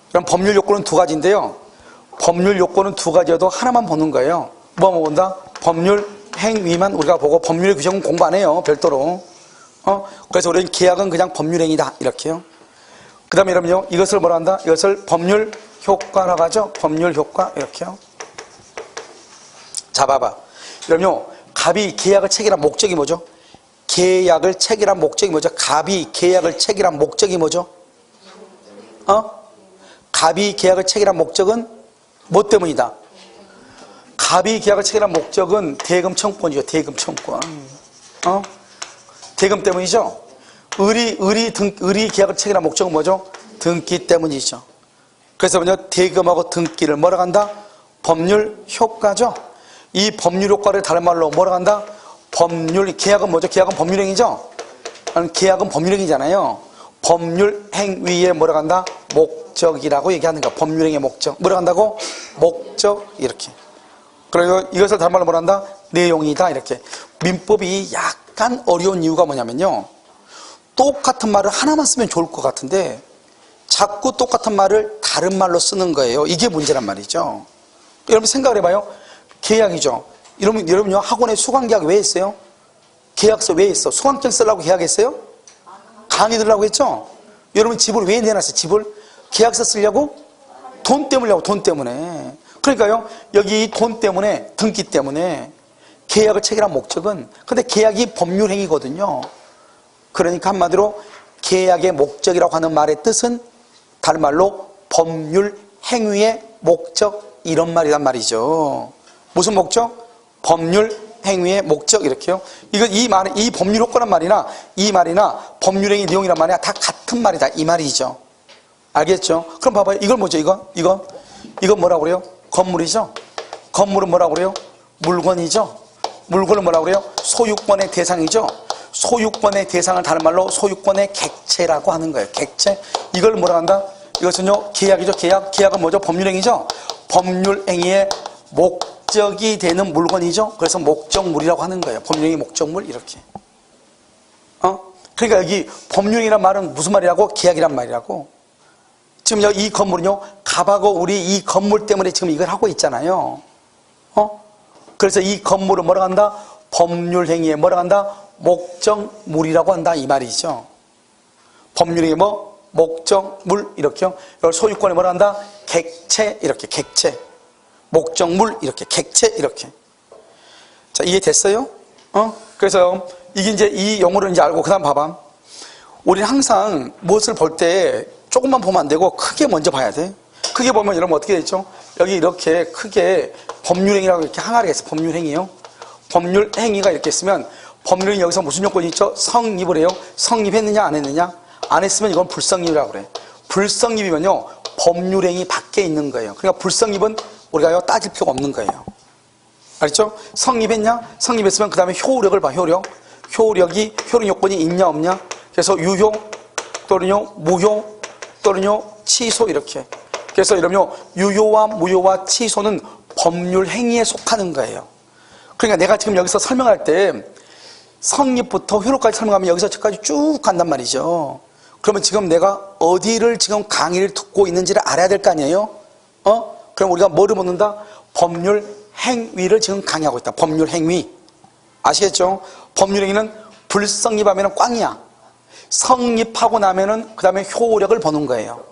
그럼 법률 요건은 두 가지인데요. 법률 요건은 두 가지여도 하나만 보는 거예요. 뭐만 본다? 법률 행위만 우리가 보고 법률 규정은 공부 안 해요. 별도로. 그래서 우리는 계약은 그냥 법률행위다. 이렇게요. 그 다음에 여러분요, 이것을 뭐라 한다? 이것을 법률 효과라고 하죠? 법률 효과. 이렇게요. 자, 봐봐. 여러분요, 갑이 계약을 체결한 목적이 뭐죠? 계약을 체결한 목적이 뭐죠? 갑이 계약을 체결한 목적이 뭐죠? 갑이 계약을 체결한 목적은 뭐 때문이다? 갑이 계약을 체결한 목적은 대금 청구권이죠. 대금 청구권. 대금 때문이죠. 을이 계약을 체결한 목적은 뭐죠? 등기 때문이죠. 그래서 뭐냐? 대금하고 등기를 뭐라고 한다? 법률 효과죠. 이 법률 효과를 다른 말로 뭐라고 한다? 계약은 뭐죠? 계약은 법률행위죠. 계약은 법률행위잖아요. 법률 행위에 뭐라고 한다? 목적이라고 얘기하는 거야. 법률행위의 목적. 뭐라고 한다고? 목적. 이렇게. 그리고 이것을 다른 말로 뭐라 한다? 내용이다. 이렇게. 민법이 약간 어려운 이유가 뭐냐면요, 똑같은 말을 하나만 쓰면 좋을 것 같은데 자꾸 똑같은 말을 다른 말로 쓰는 거예요. 이게 문제란 말이죠. 여러분 생각을 해봐요. 계약이죠. 여러분요, 학원에 수강계약 왜 했어요? 계약서 왜 했어? 수강증 쓰려고 계약했어요? 강의 들으려고 했죠? 여러분 집을 왜 내놨어요? 집을? 계약서 쓰려고? 돈 때문이라고. 돈 때문에. 그러니까요, 여기 돈 때문에, 등기 때문에 계약을 체결한 목적은, 근데 계약이 법률행위거든요. 그러니까 한마디로 계약의 목적이라고 하는 말의 뜻은 다른 말로 법률행위의 목적, 이런 말이란 말이죠. 무슨 목적? 법률행위의 목적. 이렇게요. 이 법률 효과란 말이나 이 말이나 법률행위 내용이란 말이야 다 같은 말이다. 이 말이죠. 알겠죠? 그럼 봐봐요. 이걸 뭐죠? 이건 뭐라고 그래요? 건물이죠? 건물은 뭐라고 그래요? 물건이죠? 물건은 뭐라고 그래요? 소유권의 대상이죠? 소유권의 대상을 다른 말로 소유권의 객체라고 하는 거예요. 객체. 이걸 뭐라고 한다? 이것은요, 계약이죠. 계약은 뭐죠? 법률행위죠? 법률행위의 목적이 되는 물건이죠. 그래서 목적물이라고 하는 거예요. 법률행위 목적물. 이렇게. 그러니까 여기 법률행위란 말은 무슨 말이라고? 계약이란 말이라고. 지금 이 건물은요, 갑하고 우리 이 건물 때문에 지금 이걸 하고 있잖아요. 그래서 이 건물을 뭐라고 한다? 법률행위에 뭐라고 한다? 목적물이라고 한다. 이 말이죠. 법률행위 뭐? 목적물 이렇게요. 이걸 소유권에 뭐라 한다? 객체 이렇게 객체. 목적물 이렇게 객체 이렇게. 자, 이해됐어요? 그래서 이게 이제 이 용어를 이제 알고 그다음 봐봐. 우리는 항상 무엇을 볼 때 조금만 보면 안 되고 크게 먼저 봐야 돼. 크게 보면 여러분 어떻게 되죠? 여기 이렇게 크게 법률행위라고 이렇게 항아리가 있어. 법률행위요. 법률행위가 이렇게 있으면 법률행위 여기서 무슨 요건이 있죠? 성립을 해요. 성립했느냐 안 했느냐? 안 했으면 이건 불성립이라고 그래. 불성립이면요 법률행위 밖에 있는 거예요. 그러니까 불성립은 우리가요 따질 필요가 없는 거예요. 알겠죠? 성립했냐? 성립했으면 그 다음에 효력을 봐. 효력 요건이 있냐 없냐? 그래서 유효 또는요 무효 또는요 취소 이렇게. 그래서 여러분요 유효와 무효와 취소는 법률 행위에 속하는 거예요. 그러니까 내가 지금 여기서 설명할 때 성립부터 효력까지 설명하면 여기서 저까지 쭉 간단 말이죠. 그러면 지금 내가 어디를 지금 강의를 듣고 있는지를 알아야 될 거 아니에요? 그럼 우리가 뭐를 묻는다? 법률 행위를 지금 강의하고 있다. 법률 행위. 아시겠죠? 법률 행위는 불성립하면 꽝이야. 성립하고 나면은 그 다음에 효력을 보는 거예요.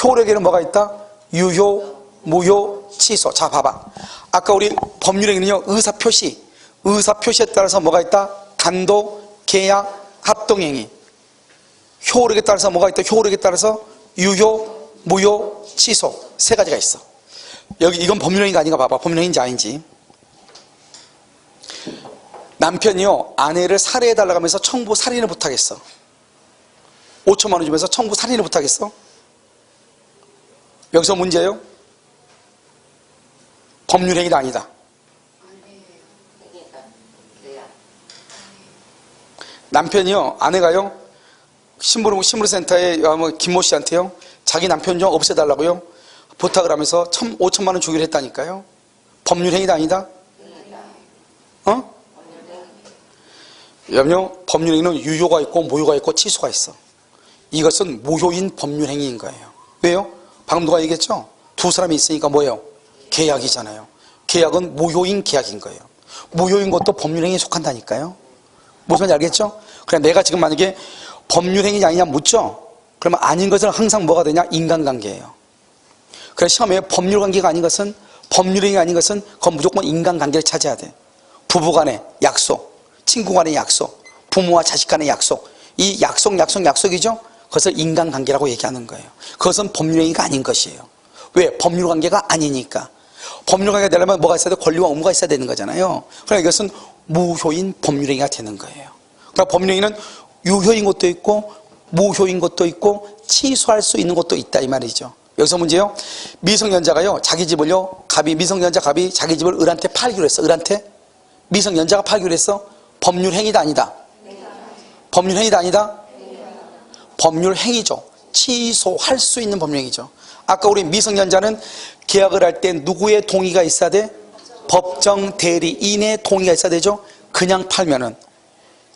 효력에는 뭐가 있다? 유효, 무효, 취소. 자, 봐봐. 아까 우리 법률행위는요, 의사표시. 의사표시에 따라서 뭐가 있다? 단도, 계약, 합동행위. 효력에 따라서 뭐가 있다? 효력에 따라서 유효, 무효, 취소. 세 가지가 있어. 여기 이건 법률행위가 아닌가 봐봐. 법률행위인지 아닌지. 남편이요, 아내를 살해해달라고 하면서 청부 살인을 부탁했어. 5천만 원 주면서 청부 살인을 부탁했어. 여기서 문제예요? 법률행위가 아니다. 남편이요, 아내가요, 신부센터에 김모 씨한테요, 자기 남편 좀 없애달라고요, 부탁을 하면서 5천만 원 주기로 했다니까요. 법률행위가 아니다? 여러분요, 법률행위는 유효가 있고 무효가 있고 취소가 있어. 이것은 무효인 법률행위인 거예요. 왜요? 방금 누가 얘기했죠? 두 사람이 있으니까 뭐예요? 계약이잖아요. 계약은 무효인 계약인 거예요. 무효인 것도 법률행위에 속한다니까요. 무슨 말인지 알겠죠? 그래, 내가 지금 만약에 법률행위냐 아니냐 묻죠? 그러면 아닌 것은 항상 뭐가 되냐? 인간관계예요. 그래서 시험에 법률관계가 아닌 것은, 법률행위가 아닌 것은 그건 무조건 인간관계를 차지해야 돼. 부부 간의 약속, 친구 간의 약속, 부모와 자식 간의 약속. 이 약속이죠? 그것을 인간관계라고 얘기하는 거예요. 그것은 법률행위가 아닌 것이에요. 왜? 법률관계가 아니니까. 법률관계가 되려면 뭐가 있어야 돼? 권리와 의무가 있어야 되는 거잖아요. 그러니까 이것은 무효인 법률행위가 되는 거예요. 그러니까 법률행위는 유효인 것도 있고 무효인 것도 있고 취소할 수 있는 것도 있다 이 말이죠. 여기서 문제요. 미성년자가요, 자기 집을요, 미성년자 갑이 자기 집을 을한테 팔기로 했어. 을한테. 미성년자가 팔기로 했어. 법률행위다 아니다? 법률행위다 아니다? 법률행위죠. 취소할 수 있는 법률행위죠. 아까 우리 미성년자는 계약을 할 때 누구의 동의가 있어야 돼? 법정 대리인의 동의가 있어야 되죠. 그냥 팔면은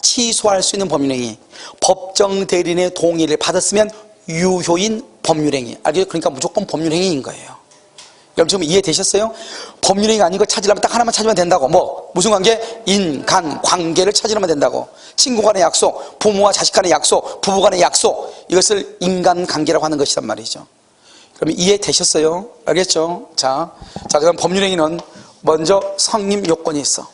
취소할 수 있는 법률행위. 법정 대리인의 동의를 받았으면 유효인 법률행위. 알겠죠? 그러니까 무조건 법률행위인 거예요. 여러분 지금 이해되셨어요? 법률행위가 아닌 거 찾으려면 딱 하나만 찾으면 된다고. 뭐 무슨 관계? 인간관계를 찾으려면 된다고. 친구 간의 약속, 부모와 자식 간의 약속, 부부 간의 약속. 이것을 인간관계라고 하는 것이란 말이죠. 그럼 이해되셨어요? 알겠죠? 자, 그다음 법률행위는 먼저 성립 요건이 있어.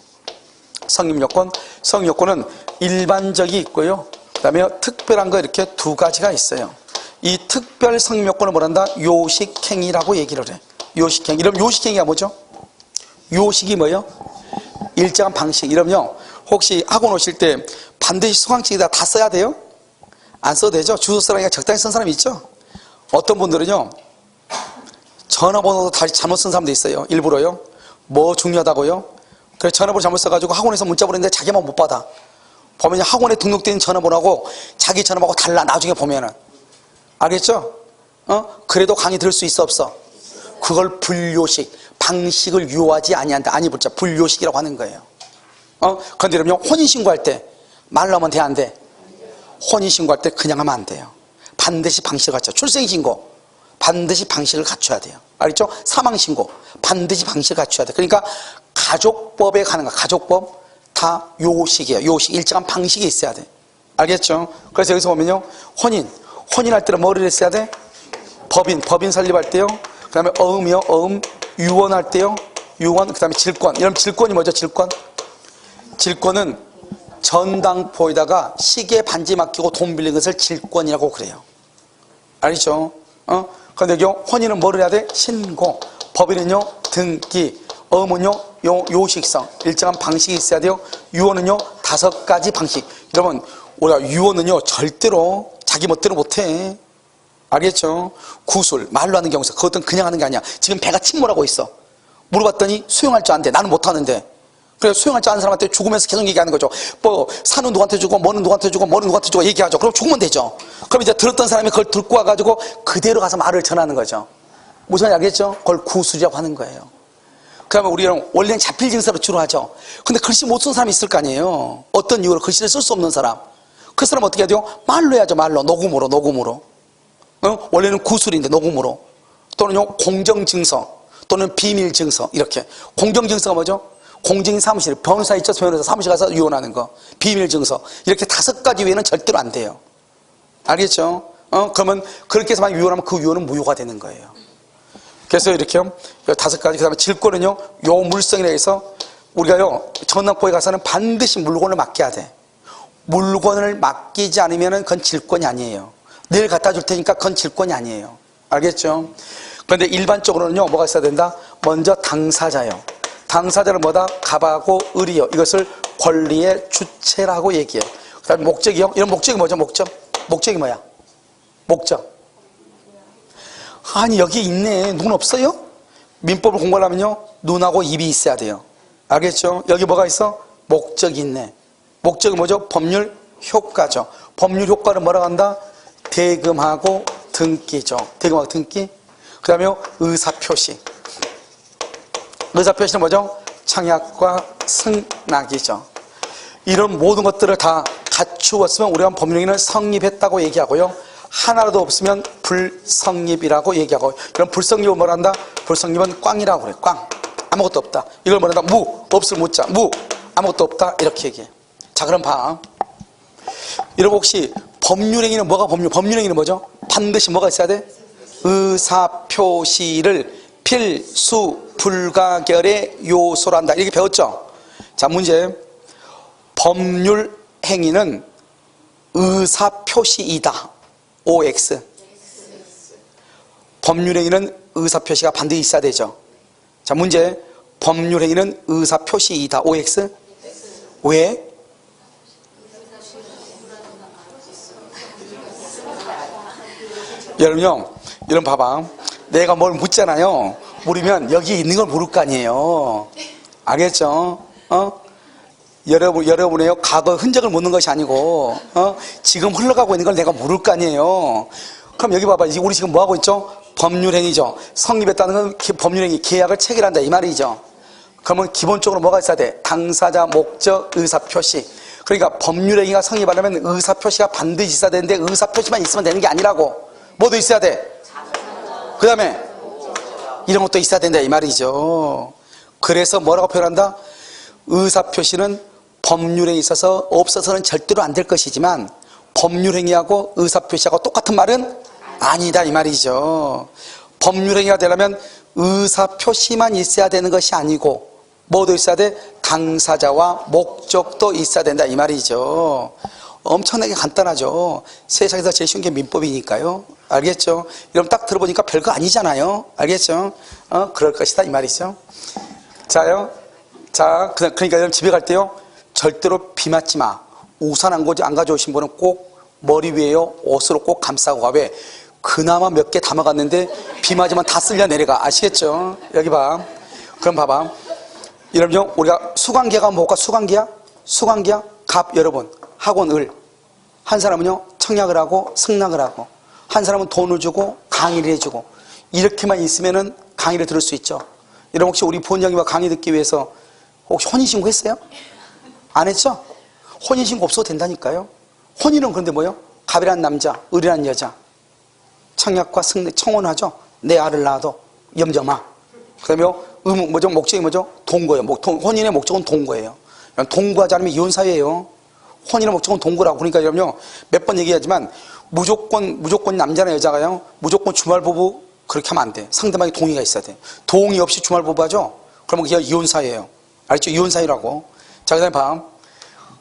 성립 요건은 일반적이 있고요, 그 다음에 특별한 거 이렇게 두 가지가 있어요. 이 특별 성립 요건을 뭐란다? 요식행위라고 얘기를 해. 요식행위. 이러면 요식행위가 뭐죠? 요식이 뭐예요? 일정한 방식. 이러면요, 혹시 학원 오실 때 반드시 수강책에다 다 써야 돼요? 안 써도 되죠? 주소 쓰라니까 적당히 쓴 사람이 있죠? 어떤 분들은요, 전화번호도 다시 잘못 쓴 사람도 있어요. 일부러요. 뭐 중요하다고요? 그래서 전화번호 잘못 써가지고 학원에서 문자 보냈는데 자기만 못 받아. 보면 학원에 등록된 전화번호하고 자기 전화번호하고 달라. 나중에 보면은. 알겠죠? 그래도 강의 들을 수 있어 없어? 그걸 불요식, 방식을 유효하지 아니한다. 아니 불자 불요식이라고 하는 거예요. 그런데 여러분 혼인신고할 때 말 나오면 돼 안 돼? 혼인신고할 때 그냥 하면 안 돼요. 반드시 방식을 갖춰. 출생신고 반드시 방식을 갖춰야 돼요. 알겠죠? 사망신고 반드시 방식을 갖춰야 돼. 그러니까 가족법에 가는 거, 가족법 다 요식이에요. 요식, 일정한 방식이 있어야 돼. 알겠죠? 그래서 여기서 보면요. 혼인할 때는 뭐를 했어야 돼? 법인 설립할 때요. 그 다음에 어음이요. 어음. 유언할 때요. 유언. 그 다음에 질권. 여러분 질권이 뭐죠? 질권은 전당포에다가 시계 반지 맡기고 돈 빌린 것을 질권이라고 그래요. 알겠죠? 그런데 여기 혼인은 뭐를 해야 돼? 신고. 법인은요. 등기. 어음은요. 요식성. 일정한 방식이 있어야 돼요. 유언은요. 5가지 방식. 여러분 우리가 유언은요. 절대로 자기 멋대로 못해. 알겠죠? 구술, 말로 하는 경우서 그것은 그냥 하는 게 아니야. 지금 배가 침몰하고 있어. 물어봤더니 수용할 줄 안돼. 나는 못하는데. 그래서 수용할 줄 아는 사람한테 죽으면서 계속 얘기하는 거죠. 뭐 산은 누구한테 주고 뭐는 누구한테 주고 뭐는 누구한테 주고 얘기하죠. 그럼 죽으면 되죠. 그럼 이제 들었던 사람이 그걸 듣고 와가지고 그대로 가서 말을 전하는 거죠. 무슨 말인지 알겠죠? 그걸 구술이라고 하는 거예요. 그러면 우리는 원래는 자필 증서로 주로 하죠. 근데 글씨 못 쓴 사람이 있을 거 아니에요. 어떤 이유로 글씨를 쓸 수 없는 사람. 그 사람 어떻게 해야 돼요? 말로 해야죠. 말로. 녹음으로. 원래는 구술인데 녹음으로. 또는요 공정증서 또는 비밀증서. 이렇게 공정증서가 뭐죠? 공증인 사무실, 변호사 있죠? 변호사 사무실 가서 유언하는 거. 비밀증서. 이렇게 5가지 외에는 절대로 안 돼요. 알겠죠? 그러면 그렇게 해서 만약 유언하면 그 유언은 무효가 되는 거예요. 그래서 이렇게요 5가지. 그 다음에 질권은요 요물성이라 해서 우리가요 전당포에 가서는 반드시 물건을 맡겨야 돼. 물건을 맡기지 않으면 그건 질권이 아니에요. 내일 갖다 줄 테니까 그건 질권이 아니에요. 알겠죠? 그런데 일반적으로는요 뭐가 있어야 된다? 먼저 당사자요. 당사자는 뭐다? 갑하고 을이요. 이것을 권리의 주체라고 얘기해요. 그 다음에 목적이요. 이런 목적이 뭐죠? 목적이 뭐야? 목적. 아니 여기 있네. 눈 없어요? 민법을 공부하려면요 눈하고 입이 있어야 돼요. 알겠죠? 여기 뭐가 있어? 목적이 있네. 목적이 뭐죠? 법률 효과죠. 법률 효과를 뭐라고 한다? 대금하고 등기죠. 대금하고 등기. 그 다음에 의사표시. 의사표시는 뭐죠? 청약과 승낙이죠. 이런 모든 것들을 다 갖추었으면 우리가 법률행위를 성립했다고 얘기하고요. 하나라도 없으면 불성립이라고 얘기하고, 이런 불성립은 뭐라 한다? 불성립은 꽝이라고 그래. 꽝. 아무것도 없다. 이걸 뭐라 한다? 무. 없을 무자. 무. 아무것도 없다. 이렇게 얘기해. 자, 그럼 봐. 여러분 혹시 법률행위는 뭐가 법률행위는 뭐죠? 반드시 뭐가 있어야 돼? 의사표시를 필수 불가결의 요소로 한다. 이렇게 배웠죠? 자, 문제. 법률행위는 의사표시이다. OX. 법률행위는 의사표시가 반드시 있어야 되죠. 자, 문제. 법률행위는 의사표시이다. OX. 왜? 여러분요, 여러분 봐봐. 내가 뭘 묻잖아요. 물으면 여기 있는 걸 물을 거 아니에요. 알겠죠? 여러분의 과거 흔적을 묻는 것이 아니고, 지금 흘러가고 있는 걸 내가 물을 거 아니에요. 그럼 여기 봐봐. 우리 지금 뭐 하고 있죠? 법률행위죠. 성립했다는 건 법률행위, 계약을 체결한다. 이 말이죠. 그러면 기본적으로 뭐가 있어야 돼? 당사자, 목적, 의사표시. 그러니까 법률행위가 성립하려면 의사표시가 반드시 있어야 되는데 의사표시만 있으면 되는 게 아니라고. 뭐도 있어야 돼? 그 다음에 이런 것도 있어야 된다. 이 말이죠. 그래서 뭐라고 표현한다? 의사표시는 법률행위에 있어서 없어서는 절대로 안 될 것이지만 법률행위하고 의사표시하고 똑같은 말은 아니다. 이 말이죠. 법률행위가 되려면 의사표시만 있어야 되는 것이 아니고 뭐도 있어야 돼? 당사자와 목적도 있어야 된다. 이 말이죠. 엄청나게 간단하죠. 세상에서 제일 쉬운 게 민법이니까요. 알겠죠? 여러분 딱 들어보니까 별거 아니잖아요. 알겠죠? 그럴 것이다. 이 말이죠. 자요. 자, 그러니까 여러분 집에 갈 때요. 절대로 비 맞지 마. 우산 안 가져오신 분은 꼭 머리 위에요. 옷으로 꼭 감싸고 가. 왜? 그나마 몇 개 담아갔는데 비 맞으면 다 쓸려 내려가. 아시겠죠? 여기 봐. 그럼 봐봐. 여러분 우리가 수관계가 뭐가 수관계야? 수관계야? 갑 여러분. 학원 을. 한 사람은요 청약을 하고 승낙을 하고, 한 사람은 돈을 주고 강의를 해주고, 이렇게만 있으면은 강의를 들을 수 있죠. 여러분 혹시 우리 부원장님과 강의 듣기 위해서 혹시 혼인신고 했어요? 안 했죠? 혼인신고 없어도 된다니까요. 혼인은 그런데 뭐요? 갑이란 남자, 을이란 여자. 청약과 승낙, 청혼하죠. 내 아를 낳아도 염려마. 그 다음에 목적이 뭐죠? 동거예요. 혼인의 목적은 동거예요. 동거하지 않으면 이혼사유예요. 혼인의 목적은 동거라고. 그러니까 여러분요, 몇 번 얘기하지만 무조건 남자나 여자가요, 무조건 주말부부 그렇게 하면 안 돼. 상대방의 동의가 있어야 돼. 동의 없이 주말부부 하죠? 그러면 그게 이혼사유예요. 알죠? 이혼사유라고. 자, 그 다음에 봐.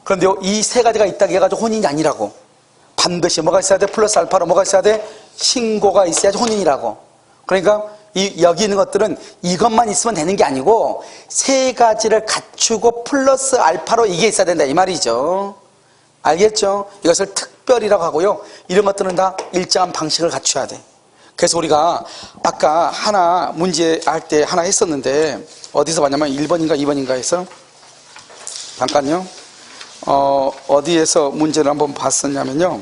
그런데요, 이 세 가지가 있다고 해가지고 혼인이 아니라고. 반드시 뭐가 있어야 돼? 플러스 알파로 뭐가 있어야 돼? 신고가 있어야지 혼인이라고. 그러니까 여기 있는 것들은 이것만 있으면 되는 게 아니고 세 가지를 갖추고 플러스 알파로 이게 있어야 된다 이 말이죠. 알겠죠? 이것을 특별이라고 하고요. 이런 것들은 다 일정한 방식을 갖춰야 돼. 그래서 우리가 아까 하나 문제 할 때 하나 했었는데 어디서 봤냐면 1번인가 2번인가 해서 잠깐요. 어디에서 문제를 한번 봤었냐면요.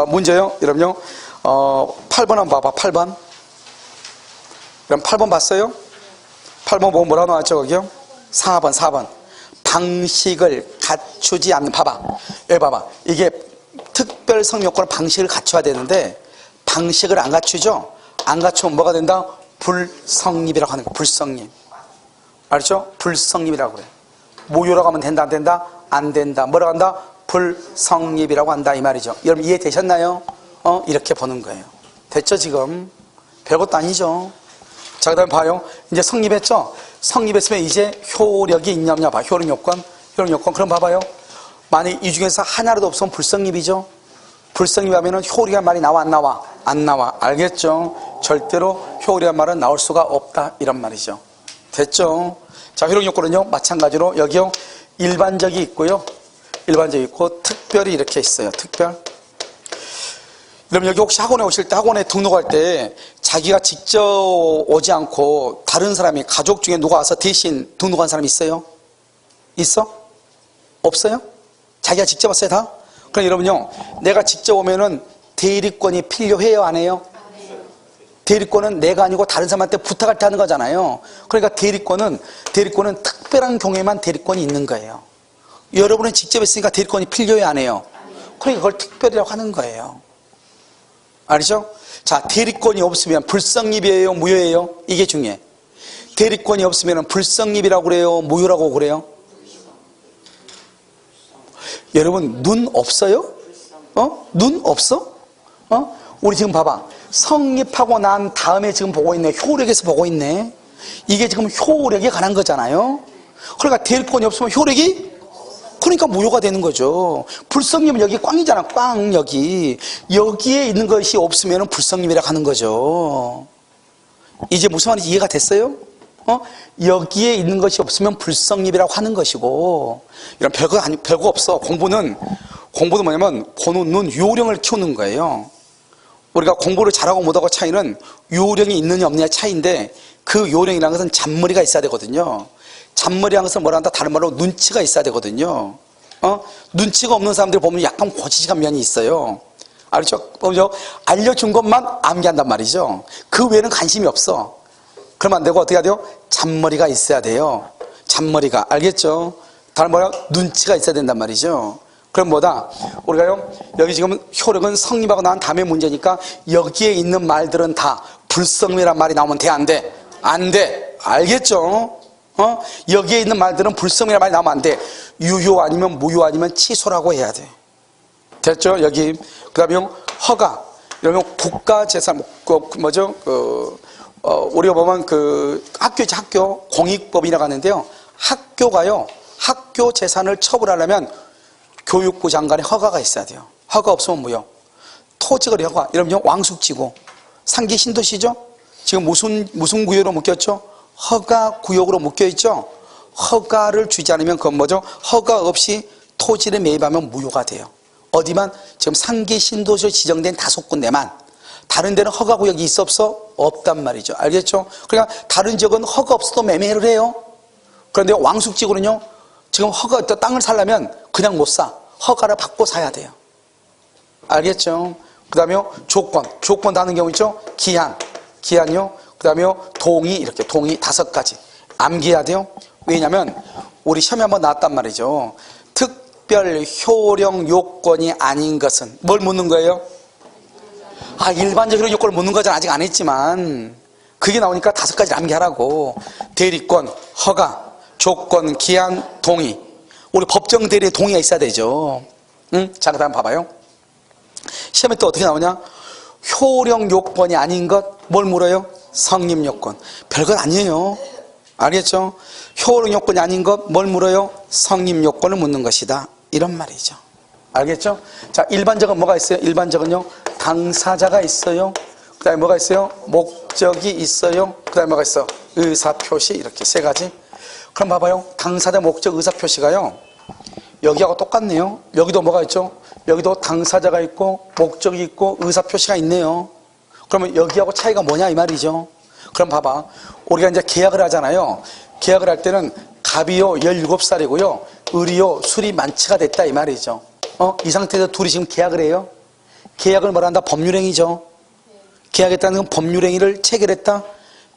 문제요? 여러분요. 8번 한번 봐봐. 8번. 그럼 8번 봤어요? 8번 보고 뭐라고 나왔죠, 거기요? 4번. 방식을 갖추지 않는, 봐봐. 여기 봐봐. 이게 특별 성요건은 방식을 갖춰야 되는데, 방식을 안 갖추죠? 안 갖추면 뭐가 된다? 불성립이라고 하는 거야. 불성립. 알죠? 불성립이라고 그래. 무효라고 하면 된다, 안 된다? 안 된다. 뭐라고 한다? 불성립이라고 한다, 이 말이죠. 여러분 이해되셨나요? 이렇게 보는 거예요. 됐죠, 지금? 별것도 아니죠. 자, 그 다음에 봐요. 이제 성립했죠? 성립했으면 이제 효력이 있냐 없냐 봐. 효력 요건. 그럼 봐봐요. 만약 이 중에서 하나라도 없으면 불성립이죠? 불성립하면은 효력이란 말이 나와, 안 나와? 안 나와. 알겠죠? 절대로 효력이란 말은 나올 수가 없다. 이런 말이죠. 됐죠? 자, 효력 요건은요, 마찬가지로 여기요, 일반적이 있고요. 일반적이 있고, 특별이 이렇게 있어요. 특별. 그럼 여기 혹시 학원에 오실 때, 학원에 등록할 때 자기가 직접 오지 않고 다른 사람이, 가족 중에 누가 와서 대신 등록한 사람이 있어요? 있어? 없어요? 자기가 직접 왔어요, 다? 그럼 여러분요, 내가 직접 오면은 대리권이 필요해요, 안 해요? 대리권은 내가 아니고 다른 사람한테 부탁할 때 하는 거잖아요. 그러니까 대리권은 특별한 경우에만 대리권이 있는 거예요. 여러분은 직접 했으니까 대리권이 필요해요, 안 해요? 그러니까 그걸 특별이라고 하는 거예요. 알죠? 자, 대리권이 없으면 불성립이에요, 무효예요? 이게 중요해. 대리권이 없으면 불성립이라고 그래요, 무효라고 그래요? 여러분 눈 없어요? 눈 없어? 우리 지금 봐봐. 성립하고 난 다음에 지금 보고 있네. 효력에서 보고 있네. 이게 지금 효력에 관한 거잖아요. 그러니까 대리권이 없으면 효력이, 그러니까 무효가 되는 거죠. 불성립은 여기 꽝이잖아. 꽝. 여기에 있는 것이 없으면 불성립이라고 하는 거죠. 이제 무슨 말인지 이해가 됐어요? 여기에 있는 것이 없으면 불성립이라고 하는 것이고, 이런 별거 없어. 공부는 뭐냐면 보는 눈, 요령을 키우는 거예요. 우리가 공부를 잘하고 못하고 차이는 요령이 있느냐 없느냐 차이인데, 그 요령이라는 것은 잔머리가 있어야 되거든요. 잔머리라는 것은 뭐라 한다? 다른 말로 눈치가 있어야 되거든요. 눈치가 없는 사람들 보면 약간 고지식한 면이 있어요. 알죠? 알려준 것만 암기한단 말이죠. 그 외에는 관심이 없어. 그러면 안 되고 어떻게 해야 돼요? 잔머리가 있어야 돼요. 잔머리가. 알겠죠? 다른 말로 눈치가 있어야 된단 말이죠. 그럼 뭐다? 우리가요, 여기 지금 효력은 성립하고 난 다음에 문제니까 여기에 있는 말들은 다 불성립이란 말이 나오면 돼, 안 돼? 안 돼. 알겠죠? 여기에 있는 말들은 불성립이란 말이 나오면 안 돼. 유효 아니면 무효 아니면 취소라고 해야 돼. 됐죠? 여기. 그 다음에 허가. 여러분 국가재산, 뭐죠? 우리가 보면 학교지, 학교. 공익법이라고 하는데요. 학교가요, 학교 재산을 처분하려면 교육부 장관의 허가가 있어야 돼요. 허가 없으면 무효. 토지거래 허가. 여러분 왕숙지구. 상기 신도시죠? 지금 무슨 구역으로 묶였죠? 허가 구역으로 묶여있죠? 허가를 주지 않으면 그건 뭐죠? 허가 없이 토지를 매입하면 무효가 돼요. 어디만? 지금 상기 신도시로 지정된 5군데만. 다른 데는 허가 구역이 있어 없어? 없단 말이죠. 알겠죠? 그러니까 다른 지역은 허가 없어도 매매를 해요. 그런데 왕숙지구는요, 지금 땅을 사려면 그냥 못 사. 허가를 받고 사야 돼요. 알겠죠? 그 다음에 조건 다는 경우 있죠? 기한요. 그 다음에 동의, 이렇게 동의 5가지. 암기해야 돼요. 왜냐면 우리 시험에 한번 나왔단 말이죠. 특별 효력 요건이 아닌 것은 뭘 묻는 거예요? 일반적 효력 요건을 묻는 거잖아. 아직 안 했지만 그게 나오니까 5가지를 암기하라고. 대리권, 허가, 조건, 기한, 동의. 우리 법정 대리의 동의가 있어야 되죠. 응? 자, 그 다음 봐봐요. 시험에 또 어떻게 나오냐? 효력 요건이 아닌 것, 뭘 물어요? 성립 요건. 별것 아니에요. 알겠죠? 효력 요건이 아닌 것, 뭘 물어요? 성립 요건을 묻는 것이다. 이런 말이죠. 알겠죠? 자, 일반적은 뭐가 있어요? 일반적은요, 당사자가 있어요. 그 다음에 뭐가 있어요? 목적이 있어요. 그 다음에 뭐가 있어? 의사표시. 이렇게 세 가지. 그럼 봐봐요. 당사자, 목적, 의사표시가요, 여기하고 똑같네요. 여기도 뭐가 있죠? 여기도 당사자가 있고 목적이 있고 의사표시가 있네요. 그러면 여기하고 차이가 뭐냐 이 말이죠. 그럼 봐봐. 우리가 이제 계약을 하잖아요. 계약을 할 때는 갑이요 17살이고요 을이요 술이 만취가 됐다 이 말이죠. 이 상태에서 둘이 지금 계약을 해요. 계약을 뭐라 한다? 법률행위죠. 계약했다는 건 법률행위를 체결했다.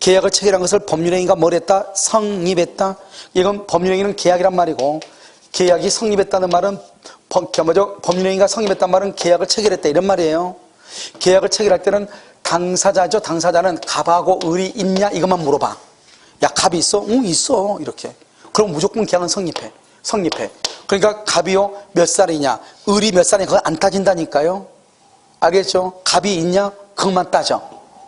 계약을 체결한 것을 법률행위가 뭘 했다? 성립했다. 이건 법률행위는 계약이란 말이고, 계약이 성립했다는 말은 법률행위가 성립했다는 말은 계약을 체결했다 이런 말이에요. 계약을 체결할 때는 당사자죠. 당사자는 갑하고 을이 있냐 이것만 물어봐. 야, 갑이 있어? 응, 있어. 이렇게. 그럼 무조건 계약은 성립해. 그러니까 갑이요 몇 살이냐, 을이 몇 살이냐 그건 안 따진다니까요. 알겠죠? 갑이 있냐 그것만 따져.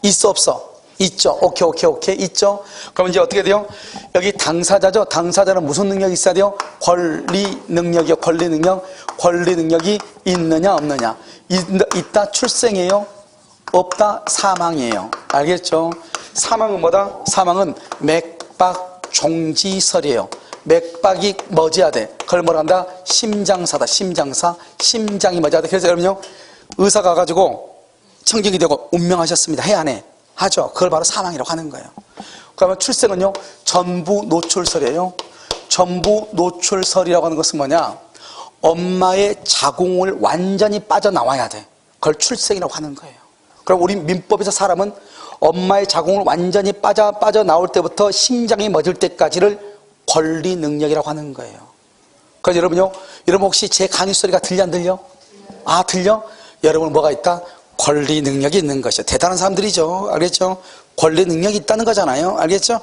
있어 없어? 있죠. 오케이 있죠. 그럼 이제 어떻게 돼요? 여기 당사자죠. 당사자는 무슨 능력이 있어야 돼요? 권리 능력이요. 권리 능력이 있느냐 없느냐. 있다 출생이에요. 없다 사망이에요. 알겠죠? 사망은 뭐다? 사망은 맥박 종지설이에요. 맥박이 멎어야 돼. 그걸 뭐라 한다? 심장사다. 심장이 멎어야 돼. 그래서 여러분요, 의사가 가가지고 청진이 되고 운명하셨습니다. 해 안 해? 하죠. 그걸 바로 사망이라고 하는 거예요. 그러면 출생은요, 전부 노출설이에요. 전부 노출설이라고 하는 것은 뭐냐? 엄마의 자궁을 완전히 빠져나와야 돼. 그걸 출생이라고 하는 거예요. 그럼 우리 민법에서 사람은 엄마의 자궁을 완전히 빠져나올 때부터 심장이 멎을 때까지를 권리 능력이라고 하는 거예요. 그래서 여러분 혹시 제 강의 소리가 들려 안 들려? 아, 들려? 여러분 뭐가 있다? 권리 능력이 있는 것이죠. 대단한 사람들이죠. 알겠죠? 권리 능력이 있다는 거잖아요. 알겠죠?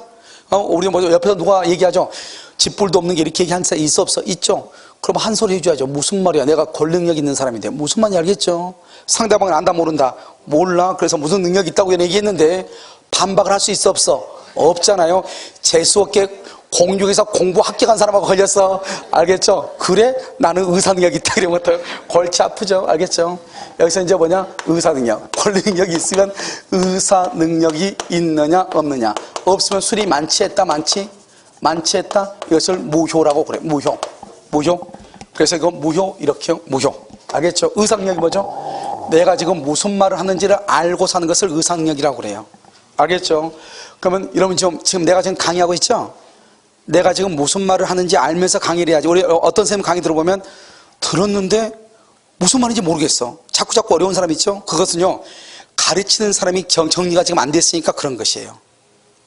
우리 뭐 옆에서 누가 얘기하죠. 집불도 없는 게 이렇게 얘기한 사람 있어 없어? 있죠? 그럼 한 소리 해줘야죠. 무슨 말이야? 내가 권리 능력 있는 사람인데 무슨 말인지 알겠죠? 상대방은 안다 모른다? 몰라. 그래서 무슨 능력이 있다고 얘기했는데 반박을 할 수 있어 없어? 없잖아요. 재수없게 공중에서 공부 합격한 사람하고 걸렸어. 알겠죠? 그래? 나는 의사 능력이 있다. 이러면 또 골치 아프죠. 알겠죠? 여기서 이제 뭐냐? 의사 능력. 권리 능력이 있으면 의사 능력이 있느냐 없느냐. 없으면 술이 만취했다. 만취했다. 이것을 무효라고 그래. 무효. 그래서 이거 무효 이렇게 무효. 알겠죠? 의사 능력이 뭐죠? 내가 지금 무슨 말을 하는지를 알고 사는 것을 의사 능력이라고 그래요. 알겠죠? 그러면 여러분 지금 내가 지금 강의하고 있죠? 내가 지금 무슨 말을 하는지 알면서 강의를 해야지. 우리 어떤 선생님 강의 들어보면 들었는데 무슨 말인지 모르겠어. 자꾸 어려운 사람 있죠? 그것은요, 가르치는 사람이 정리가 지금 안 됐으니까 그런 것이에요.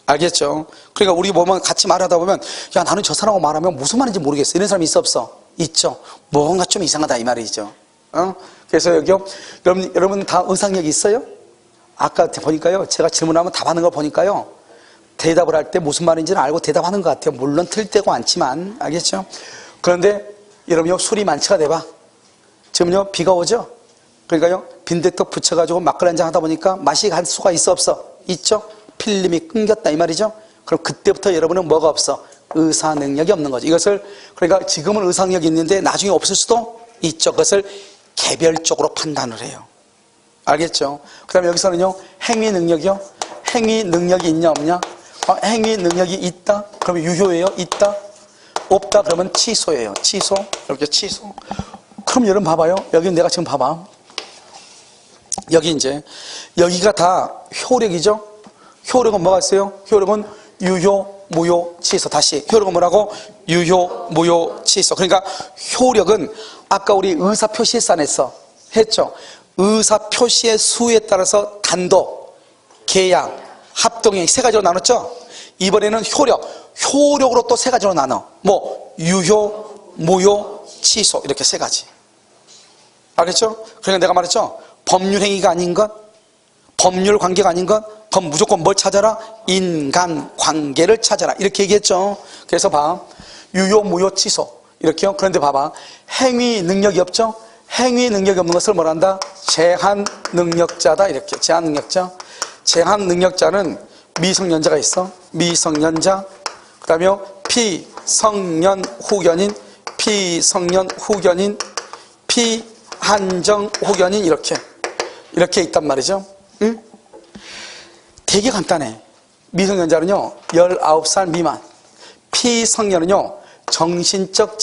알겠죠? 그러니까 우리 보면 같이 말하다 보면 야, 나는 저 사람하고 말하면 무슨 말인지 모르겠어. 이런 사람이 있어 없어? 있죠. 뭔가 좀 이상하다 이 말이죠. 그래서 여기요, 여러분 다 의상력이 있어요? 아까 보니까요, 제가 질문하면 답하는 걸 보니까요, 대답을 할 때 무슨 말인지는 알고 대답하는 것 같아요. 물론 틀 때가 많지만. 알겠죠? 그런데 여러분요, 술이 만취가 돼봐. 지금요, 비가 오죠? 그러니까요, 빈대떡 붙여가지고 막걸리 한잔 하다 보니까 맛이 갈 수가 있어 없어? 있죠? 필름이 끊겼다 이 말이죠? 그럼 그때부터 여러분은 뭐가 없어? 의사 능력이 없는 거죠. 이것을, 그러니까 지금은 의사 능력이 있는데 나중에 없을 수도 있죠. 그것을 개별적으로 판단을 해요. 알겠죠? 그 다음에 여기서는요, 행위 능력이요. 행위 능력이 있냐 없냐? 행위 능력이 있다? 그러면 유효예요? 있다? 없다? 그러면 취소예요. 취소. 이렇게 취소. 그럼 여러분 봐봐요. 여기 내가 지금 봐봐. 여기 이제 여기가 다 효력이죠? 효력은 뭐가 있어요? 효력은 유효, 무효, 취소. 다시 효력은 뭐라고? 유효, 무효, 취소. 그러니까 효력은 아까 우리 의사표시에서 했죠? 의사표시의 수에 따라서 단독, 계약, 합동행 세 가지로 나눴죠? 이번에는 효력으로 또 세 가지로 나눠. 뭐 유효, 무효, 취소 이렇게 세 가지. 알겠죠? 그러니까 내가 말했죠? 법률행위가 아닌 것, 법률 관계가 아닌 것, 그럼 무조건 뭘 찾아라? 인간관계를 찾아라 이렇게 얘기했죠. 그래서 봐, 유효, 무효, 취소. 이렇게요. 그런데 봐봐. 행위 능력이 없죠? 행위 능력이 없는 것을 뭐라 한다? 제한 능력자다. 이렇게. 제한 능력자. 제한 능력자는 미성년자가 있어. 미성년자. 그 다음에 피성년 후견인, 피성년 후견인, 피한정 후견인 이렇게 있단 말이죠. 응? 되게 간단해. 미성년자는요 19살 미만, 피성년은요 정신적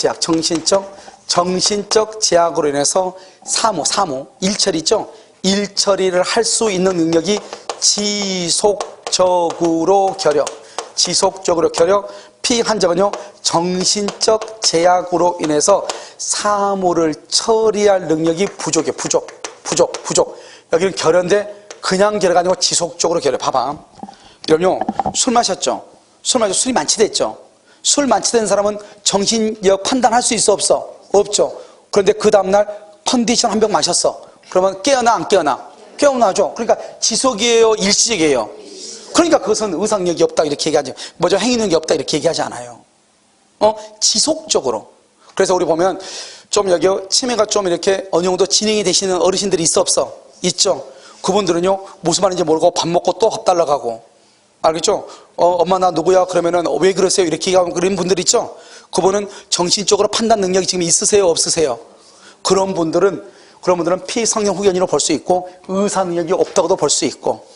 제약으로 인해서 사무 일처리 있죠. 일처리를 할 수 있는 능력이 지속적으로 결여. 피한정은요 정신적 제약으로 인해서 사무를 처리할 능력이 부족. 여기는 결여인데 그냥 결여가 아니고 지속적으로 결여. 봐봐. 그럼요 술 마셨죠. 술이 만취됐죠. 술 만취된 사람은 정신력 판단할 수 있어 없어? 없죠. 그런데 그 다음날 컨디션 한 병 마셨어. 그러면 깨어나 안 깨어나? 깨어나죠. 그러니까 지속이에요, 일시적이에요? 그러니까 그것은 의상력이 없다 이렇게 얘기하지. 뭐죠? 행위능력이 없다 이렇게 얘기하지 않아요. 지속적으로. 그래서 우리 보면 좀 여기 치매가 좀 이렇게 어느 정도 진행이 되시는 어르신들이 있어 없어? 있죠. 그분들은요 무슨 말인지 모르고 밥 먹고 또 밥 달라고 하고, 알겠죠? 엄마 나 누구야? 그러면은 왜 그러세요? 이렇게 얘기하면 그런 분들 있죠. 그분은 정신적으로 판단 능력이 지금 있으세요, 없으세요? 그런 분들은 피성년 후견인으로 볼 수 있고 의사 능력이 없다고도 볼 수 있고.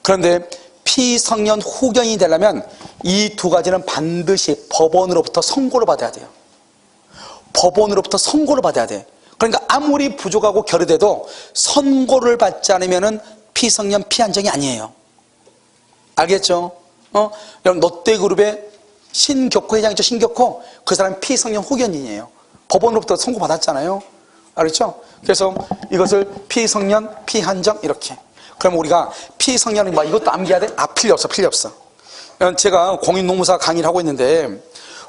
그런데 피성년 후견인이 되려면 이 두 가지는 반드시 법원으로부터 선고를 받아야 돼요. 법원으로부터 선고를 받아야 돼. 그러니까 아무리 부족하고 결여돼도 선고를 받지 않으면은 피성년 피한정이 아니에요. 알겠죠? 여러분 롯데그룹의 신격호 회장이죠. 신격호. 그 사람이 피성년 후견인이에요. 법원으로부터 선고 받았잖아요. 알겠죠? 그래서 이것을 피성년 피한정 이렇게. 그럼 우리가 피성년은 뭐 이것도 암기해야 돼? 필요 없어. 제가 공인노무사 강의를 하고 있는데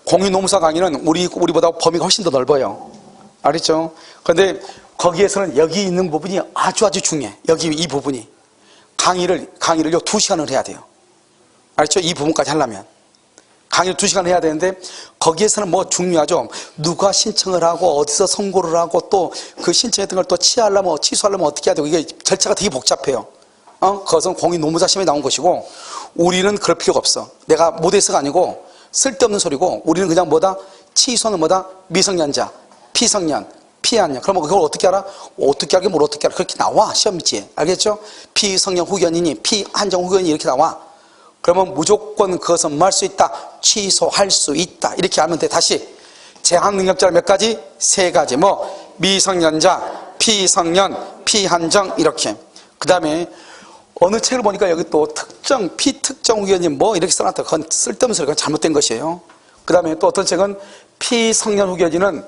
공인노무사 강의는 우리보다 범위가 훨씬 더 넓어요. 알겠죠? 그런데 거기에서는 여기 있는 부분이 아주 중요해. 여기 이 부분이. 강의를요 2시간을 해야 돼요. 알겠죠? 이 부분까지 하려면. 강의를 2시간 해야 되는데 거기에서는 뭐 중요하죠. 누가 신청을 하고 어디서 선고를 하고 또 그 신청했던 걸 또 취소하려면 어떻게 해야 되고 이게 절차가 되게 복잡해요. 그것은 공인노무사 시험에 나온 것이고 우리는 그럴 필요가 없어. 내가 못해서가 아니고 쓸데없는 소리고 우리는 그냥 취소는 미성년자, 피성년, 피한년. 그러면 그걸 어떻게 알아? 어떻게 알게 뭘 어떻게 알아? 그렇게 나와 시험지에. 알겠죠? 피성년 후견인이 피한정 후견인이 이렇게 나와. 그러면 무조건 그것은 뭐 할 수 있다? 취소할 수 있다. 이렇게 알면 돼. 다시 제한 능력자를 몇 가지? 3가지. 미성년자, 피성년, 피한정 이렇게. 그 다음에 어느 책을 보니까 여기 또 피특정 후견인 이렇게 써놨다. 그건 쓸데없는 소리가 잘못된 것이에요. 그 다음에 또 어떤 책은 피성년 후견인은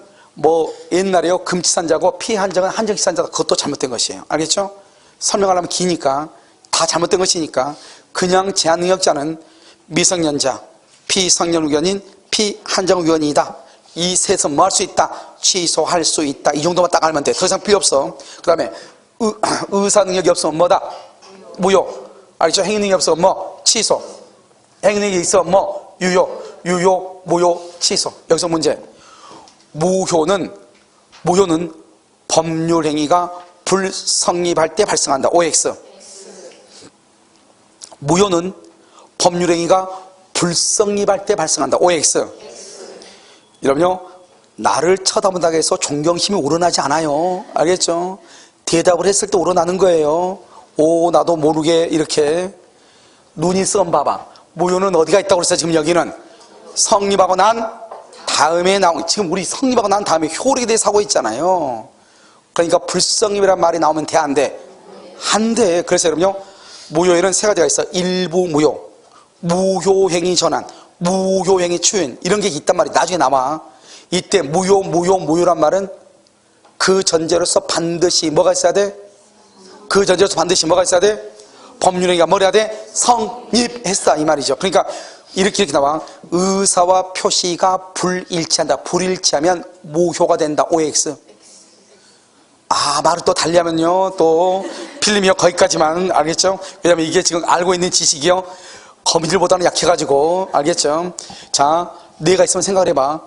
옛날에요 금치산자고 피한정은 한정치산자다. 그것도 잘못된 것이에요. 알겠죠? 설명하려면 기니까 다 잘못된 것이니까 그냥 제한 능력자는 미성년자, 피성년 후견인, 피한정 후견인이다. 이 셋은 뭐 할 수 있다? 취소할 수 있다. 이 정도만 딱 알면 돼. 더 이상 필요 없어. 그 다음에 의사 능력이 없으면 뭐다? 무효. 알겠죠? 행위 능력이 없으면 취소. 행위 능력이 있어 유효, 무효, 취소. 여기서 문제. 무효는 법률 행위가 불성립할 때 발생한다. OX. 무효는 법률 행위가 불성립할 때 발생한다. OX. 여러분요, 나를 쳐다본다고 해서 존경심이 우러나지 않아요. 알겠죠? 대답을 했을 때 우러나는 거예요. 나도 모르게 이렇게. 눈이 썸 봐봐. 무효는 어디가 있다고 그랬어요? 지금 여기는 성립하고 난 다음에 지금 우리 성립하고 난 다음에 효력에 대해서 하고 있잖아요. 그러니까 불성립이라는 말이 나오면 돼, 안 돼? 안 돼. 그래서 여러분요, 무효에는 3가지가 있어. 일부 무효, 무효행위 전환, 무효행위 추인, 이런 게 있단 말이야. 나중에 나와. 이때 무효란 말은 그 전제로서 반드시 뭐가 있어야 돼? 그 전제로서 반드시 뭐가 있어야 돼? 법률행위가 뭘 해야 돼? 성립했다 이 말이죠. 그러니까 이렇게 나와. 의사와 표시가 불일치한다. 불일치하면 무효가 된다. OX. 말을 또 달리하면요, 또 필름이요 거기까지만. 알겠죠? 왜냐면 이게 지금 알고 있는 지식이요 거미들보다는 약해가지고. 알겠죠? 자, 내가 있으면 생각을 해봐.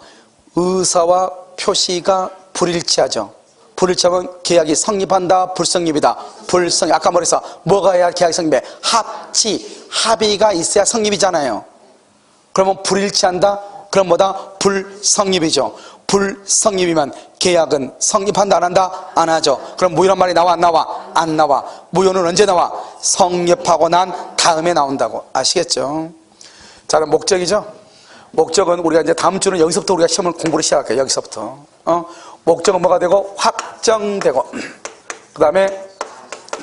의사와 표시가 불일치하죠. 불일치하면 계약이 성립한다, 불성립이다. 불성립. 아까 말했어. 뭐가 해야 계약이 성립해? 합치, 합의가 있어야 성립이잖아요. 그러면 불일치한다? 그럼 뭐다? 불성립이죠. 불성립이면 계약은 성립한다, 안 한다? 안 하죠. 그럼 무효란 말이 나와, 안 나와? 안 나와. 무효는 언제 나와? 성립하고 난 다음에 나온다고. 아시겠죠? 자, 그럼 목적이죠? 목적은 우리가 이제 다음 주는 여기서부터 우리가 시험을 공부를 시작할게요. 여기서부터. 목적은 뭐가 되고? 확정되고. 그 다음에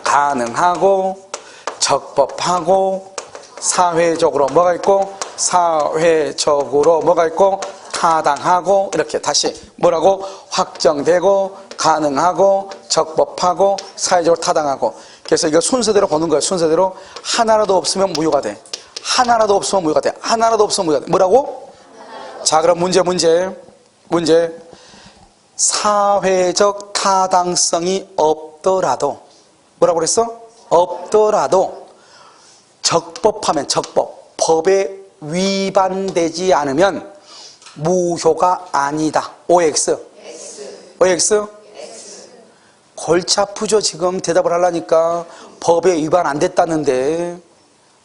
가능하고, 적법하고, 사회적으로 뭐가 있고? 사회적으로 뭐가 있고? 타당하고. 이렇게 다시 뭐라고? 확정되고, 가능하고, 적법하고, 사회적으로 타당하고. 그래서 이거 순서대로 보는 거예요. 순서대로. 하나라도 없으면 무효가 돼. 하나라도 없으면 무효가 돼. 하나라도 없으면 무효가 돼. 뭐라고? 자, 그럼 문제. 사회적 타당성이 없더라도, 뭐라고 그랬어? 없더라도 적법하면, 적법, 법에 위반되지 않으면 무효가 아니다. OX. OX? 골치 아프죠. 지금 대답을 하려니까. 법에 위반 안 됐다는데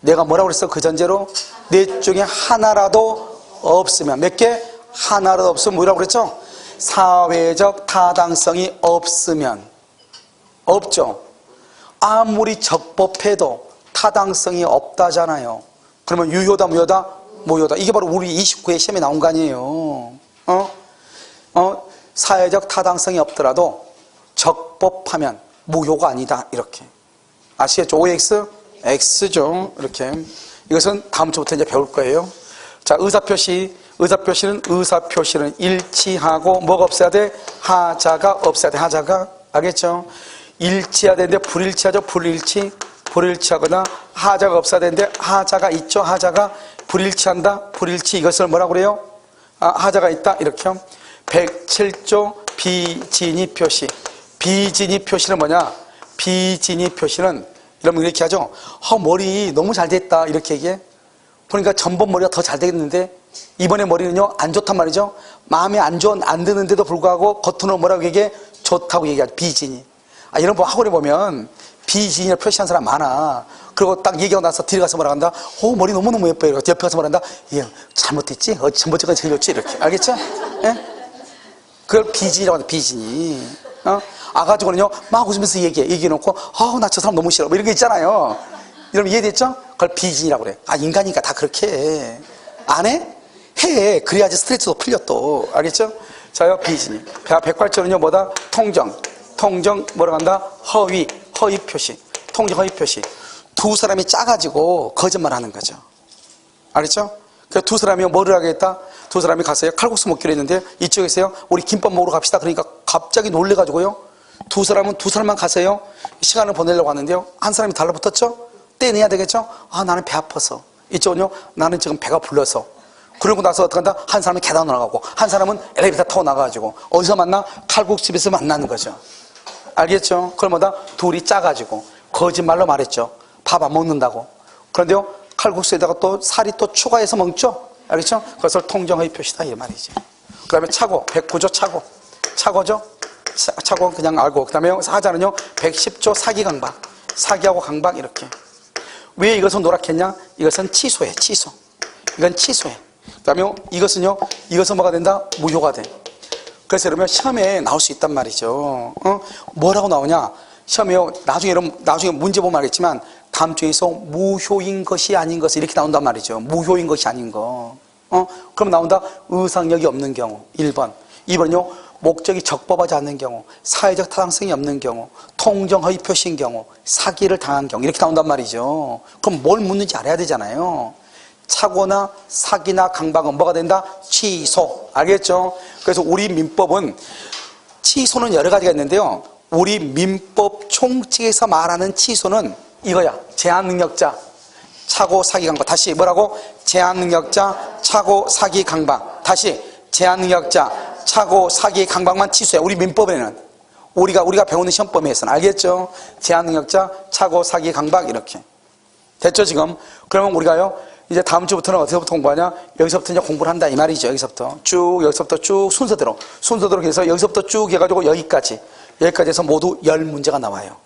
내가 뭐라고 그랬어? 그 전제로 넷 중에 하나라도 없으면, 몇 개? 하나라도 없으면 뭐라고 그랬죠? 사회적 타당성이 없으면. 없죠. 아무리 적법해도 타당성이 없다잖아요. 그러면 유효다, 무효다? 무효다. 이게 바로 우리 29회 시험에 나온 거 아니에요. 사회적 타당성이 없더라도 적법하면 무효가 아니다. 이렇게. 아시겠죠? OX? X죠. 이렇게. 이것은 다음 주부터 이제 배울 거예요. 자, 의사표시. 의사표시는 일치하고 뭐가 없어야 돼? 하자가 없어야 돼. 하자가. 알겠죠? 일치해야 되는데 불일치하죠. 불일치하거나 하자가 없어야 되는데 하자가 있죠. 하자가 불일치한다. 불일치. 이것을 뭐라고 그래요? 하자가 있다. 이렇게요. 107조 비진이 표시. 비진이 표시는 뭐냐? 비진이 표시는 여러분 이렇게 하죠. 머리 너무 잘 됐다. 이렇게 얘기해. 그러니까 전번 머리가 더 잘 되겠는데 이번에 머리는요 안 좋단 말이죠. 마음에 안 드는데도 불구하고 겉으로 뭐라고 얘기해? 좋다고 얘기하죠. 비진이. 여러분 학원에 보면 비진이를 표시한 사람 많아. 그리고 딱 얘기하고 나서 뒤에 가서 뭐라 한다? 머리 너무너무 예뻐요. 옆에 가서 뭐라 한다? 잘못했지? 전번째가 제일 좋지? 이렇게. 알겠죠? 예? 그걸 비진이라고 한다. 비진이. 가지고는요 막 웃으면서 얘기해놓고 나 저 사람 너무 싫어. 뭐 이런 거 있잖아요. 여러분 이해됐죠? 그걸 비진이라고 그래. 인간이니까 다 그렇게 해. 안 해? 해. 그래야지 스트레스도 풀려 또. 알겠죠? 자요, 비진이. 108조는요 뭐다? 통정 뭐라고 한다? 허위 표시. 통정 허위 표시. 두 사람이 짜가지고 거짓말 하는 거죠. 알겠죠? 그래서 두 사람이 뭐를 하겠다? 두 사람이 갔어요. 칼국수 먹기로 했는데 이쪽에서요 우리 김밥 먹으러 갑시다. 그러니까 갑자기 놀래가지고요 두 사람만 가세요. 시간을 보내려고 하는데요 한 사람이 달라붙었죠? 떼내야 되겠죠? 나는 배 아파서. 이쪽은요 나는 지금 배가 불러서. 그러고 나서 어떻게 한다? 한 사람은 계단 올라가고 한 사람은 엘리베이터 타고 나가가지고 어디서 만나? 칼국수집에서 만나는 거죠. 알겠죠? 그걸 뭐다? 둘이 짜가지고 거짓말로 말했죠. 밥 안 먹는다고. 그런데요 칼국수에다가 또 살이 또 추가해서 먹죠. 알겠죠? 그것을 통정의 표시다 이 말이죠. 그 다음에 차고. 109조 차고죠. 차고 그냥 알고. 그 다음에 하자는요 110조 사기 강박. 사기하고 강박 이렇게. 왜 이것은 노랗겠냐? 이것은 취소해. 이건 취소해. 그 다음에 이것은 뭐가 된다? 무효가 돼. 그래서 여러분 시험에 나올 수 있단 말이죠. 뭐라고 나오냐? 시험에요 나중에 문제 보면 알겠지만 다음 주에서 무효인 것이 아닌 것이 이렇게 나온단 말이죠. 무효인 것이 아닌 거. 그럼 나온다? 의상력이 없는 경우 1번. 2번은요 목적이 적법하지 않는 경우, 사회적 타당성이 없는 경우, 통정 허위 표시인 경우, 사기를 당한 경우 이렇게 나온단 말이죠. 그럼 뭘 묻는지 알아야 되잖아요. 착오나 사기나 강박은 뭐가 된다? 취소. 알겠죠? 그래서 우리 민법은 취소는 여러 가지가 있는데요 우리 민법 총칙에서 말하는 취소는 이거야. 제한능력자, 착오, 사기, 강박. 다시 뭐라고? 제한능력자, 착오, 사기, 강박. 다시 제한능력자, 착오, 사기, 강박만 취소해. 우리 민법에는 우리가 배우는 시험 범위에서는. 알겠죠? 제한능력자, 착오, 사기, 강박 이렇게. 됐죠 지금? 그러면 우리가요 이제 다음 주부터는 어디서부터 공부하냐? 여기서부터 이제 공부를 한다 이 말이죠. 여기서부터 쭉 순서대로 해서 여기서부터 쭉 해가지고 여기까지 해서 모두 10문제가 나와요.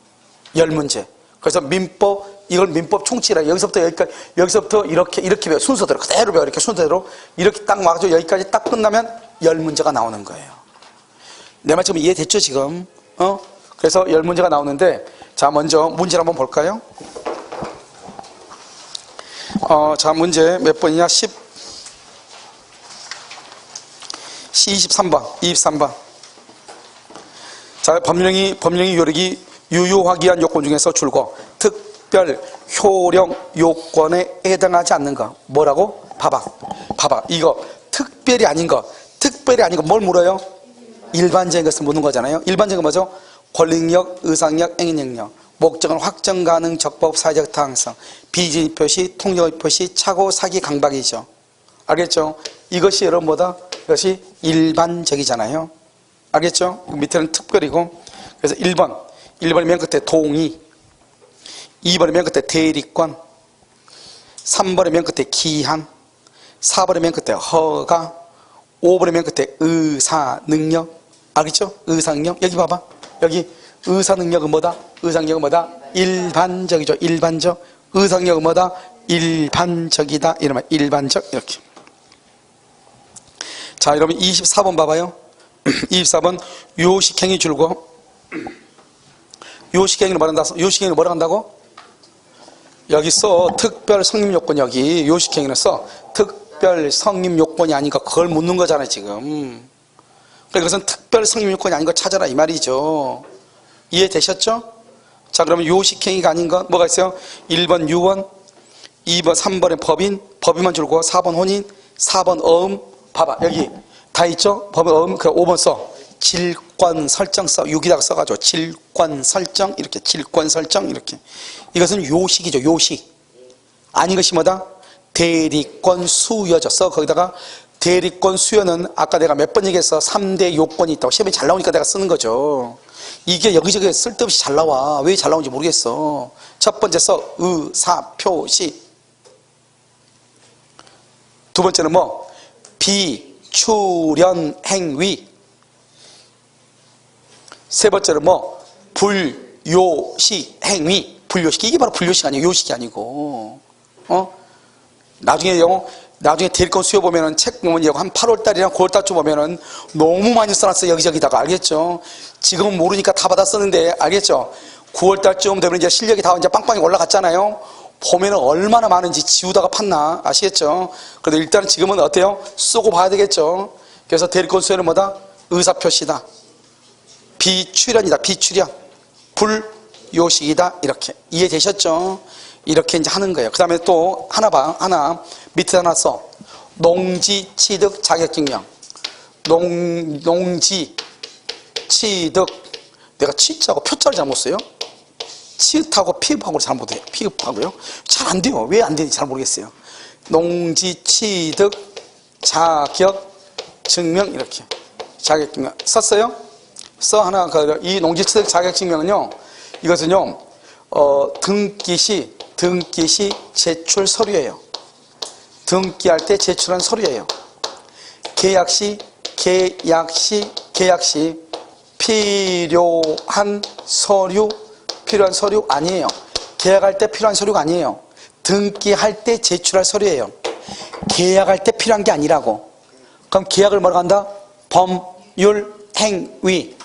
10문제. 그래서 민법, 이걸 민법 총칙이라 여기서부터 여기까지, 여기서부터 이렇게 배워. 순서대로 그대로 배워. 이렇게 순서대로 이렇게 딱 와가지고 여기까지 딱 끝나면 10문제가 나오는 거예요. 내 말 지금 이해됐죠 지금? 그래서 10문제가 나오는데, 자 먼저 문제를 한번 볼까요? 자 문제 몇 번이냐? 23번. 자 법령이 요력이 유효하기 위한 요건 중에서 줄거 특별 효령 요건에 해당하지 않는 거 뭐라고? 봐봐 이거 특별히 아닌 거 뭘 물어요? 일반적인 것을 묻는 거잖아요. 일반적인 건 뭐죠? 권리능력, 의상력, 행위능력, 목적은 확정 가능, 적법, 사회적 타당성, 비진입 표시, 통역의 표시, 착오, 사기, 강박이죠. 알겠죠? 이것이 여러분 뭐다? 이것이 일반적이잖아요. 알겠죠? 밑에는 특별이고. 그래서 1번이 맨 끝에 동의, 2번이 맨 끝에 대리권, 3번이 맨 끝에 기한, 4번이 맨 끝에 허가, 5번이 맨 끝에 의사능력. 알겠죠? 의사능력. 여기 봐봐. 여기 의사능력은 뭐다? 의사능력은 뭐다? 일반적이죠. 일반적. 의사능력은 뭐다? 일반적이다. 이러면 일반적. 이렇게. 자, 여러분 24번 봐봐요. 24번 요식행위 줄고. 요식행위를 뭐라 한다고? 여기 써. 특별 성립 요건. 여기 요식행위는 써. 특별 성립 요건이 아니니까 그걸 묻는 거잖아요 지금. 그러니까 이것은 특별 성립 요건이 아닌 거 찾아라 이 말이죠. 이해되셨죠? 자, 그러면 요식행위가 아닌 건 뭐가 있어요? 1번 유언, 2번 3번에 법인만 줄고, 4번 혼인, 4번 어음. 봐봐 여기 다 있죠? 법인 어음. 그 5번 써. 질권 설정 써. 6이다가 써가지고 질권 설정. 이렇게 질권 설정. 이렇게. 이것은 요식이죠. 요식. 아닌 것이 뭐다? 대리권 수여죠. 써. 거기다가 대리권 수여는 아까 내가 몇 번 얘기했어? 3대 요건이 있다고. 시험에 잘 나오니까 내가 쓰는 거죠. 이게 여기저기 쓸데없이 잘 나와. 왜 잘 나오는지 모르겠어. 첫 번째 써. 의사표시. 두 번째는 뭐? 비출연 행위. 세 번째는 뭐? 불요식 행위. 불요식. 이게 바로 불요식 아니에요. 요식이 아니고. 나중에 대리권 수요 보면은 책 보면 한 8월달이나 9월달쯤 보면은 너무 많이 써놨어요. 여기저기다가. 알겠죠? 지금은 모르니까 다 받아 쓰는데, 알겠죠? 9월달쯤 되면 이제 실력이 다 이제 빵빵히 올라갔잖아요. 보면은 얼마나 많은지 지우다가 팠나. 아시겠죠? 그래도 일단 지금은 어때요? 쓰고 봐야 되겠죠? 그래서 대리권 수요는 뭐다? 의사표시다. 비출연이다. 비출연. 불요식이다. 이렇게. 이해되셨죠? 이렇게 이제 하는 거예요. 그 다음에 또 하나 밑에 하나 써. 농지 취득 자격증명. 농지 취득. 내가 취자하고 표자를 잘못 써요. 치읓하고 피읍하고 잘못해요. 피읍하고요. 잘 안 돼요. 왜 안 되는지 잘 모르겠어요. 농지 취득 자격증명. 이렇게. 자격증명. 썼어요? 하나. 이 농지 취득 자격증명은요. 이것은요. 등기 시 제출 서류예요. 등기할 때 제출한 서류예요. 계약 시 필요한 서류 아니에요. 계약할 때 필요한 서류가 아니에요. 등기할 때 제출할 서류예요. 계약할 때 필요한 게 아니라고. 그럼 계약을 뭐라고 한다? 법률 행위.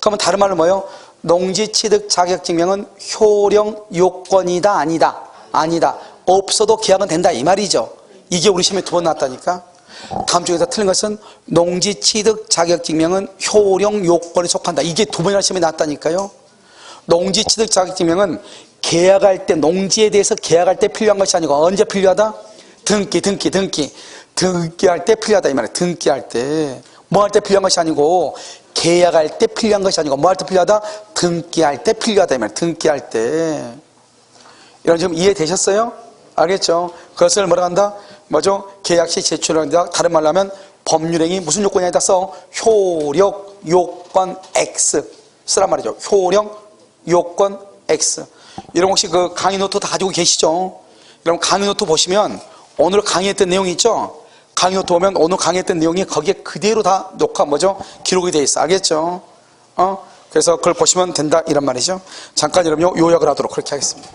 그러면 다른 말로 뭐예요? 농지 취득 자격증명은 효령 요건이다 아니다? 아니다. 없어도 계약은 된다 이 말이죠. 이게 우리 시험에 2번 나왔다니까. 다음 주에서 틀린 것은 농지 취득 자격증명은 효령 요건에 속한다. 이게 2번이나 시험에 나왔다니까요. 농지 취득 자격증명은 계약할 때, 농지에 대해서 계약할 때 필요한 것이 아니고 언제 필요하다? 등기할 때 필요하다 이 말이에요. 등기할 때. 뭐 할 때 필요한 것이 아니고 계약할 때 필요한 것이 아니고 뭐 할 때 필요하다? 등기할 때 필요하다 이 말이에요. 등기할 때. 이런 지금 이해되셨어요? 알겠죠? 그것을 뭐라고 한다? 뭐죠? 계약 시 제출한다. 다른 말로 하면 법률행위 무슨 요건이 아니다 써? 효력 요건 X 쓰란 말이죠. 효력 요건 X. 여러분 혹시 그 강의 노트 다 가지고 계시죠? 여러분 강의 노트 보시면 오늘 강의했던 내용이 있죠? 강의 노트 보면 오늘 강의했던 내용이 거기에 그대로 다 녹화 뭐죠? 기록이 돼 있어. 알겠죠? 그래서 그걸 보시면 된다 이런 말이죠. 잠깐 여러분 요약을 하도록 그렇게 하겠습니다.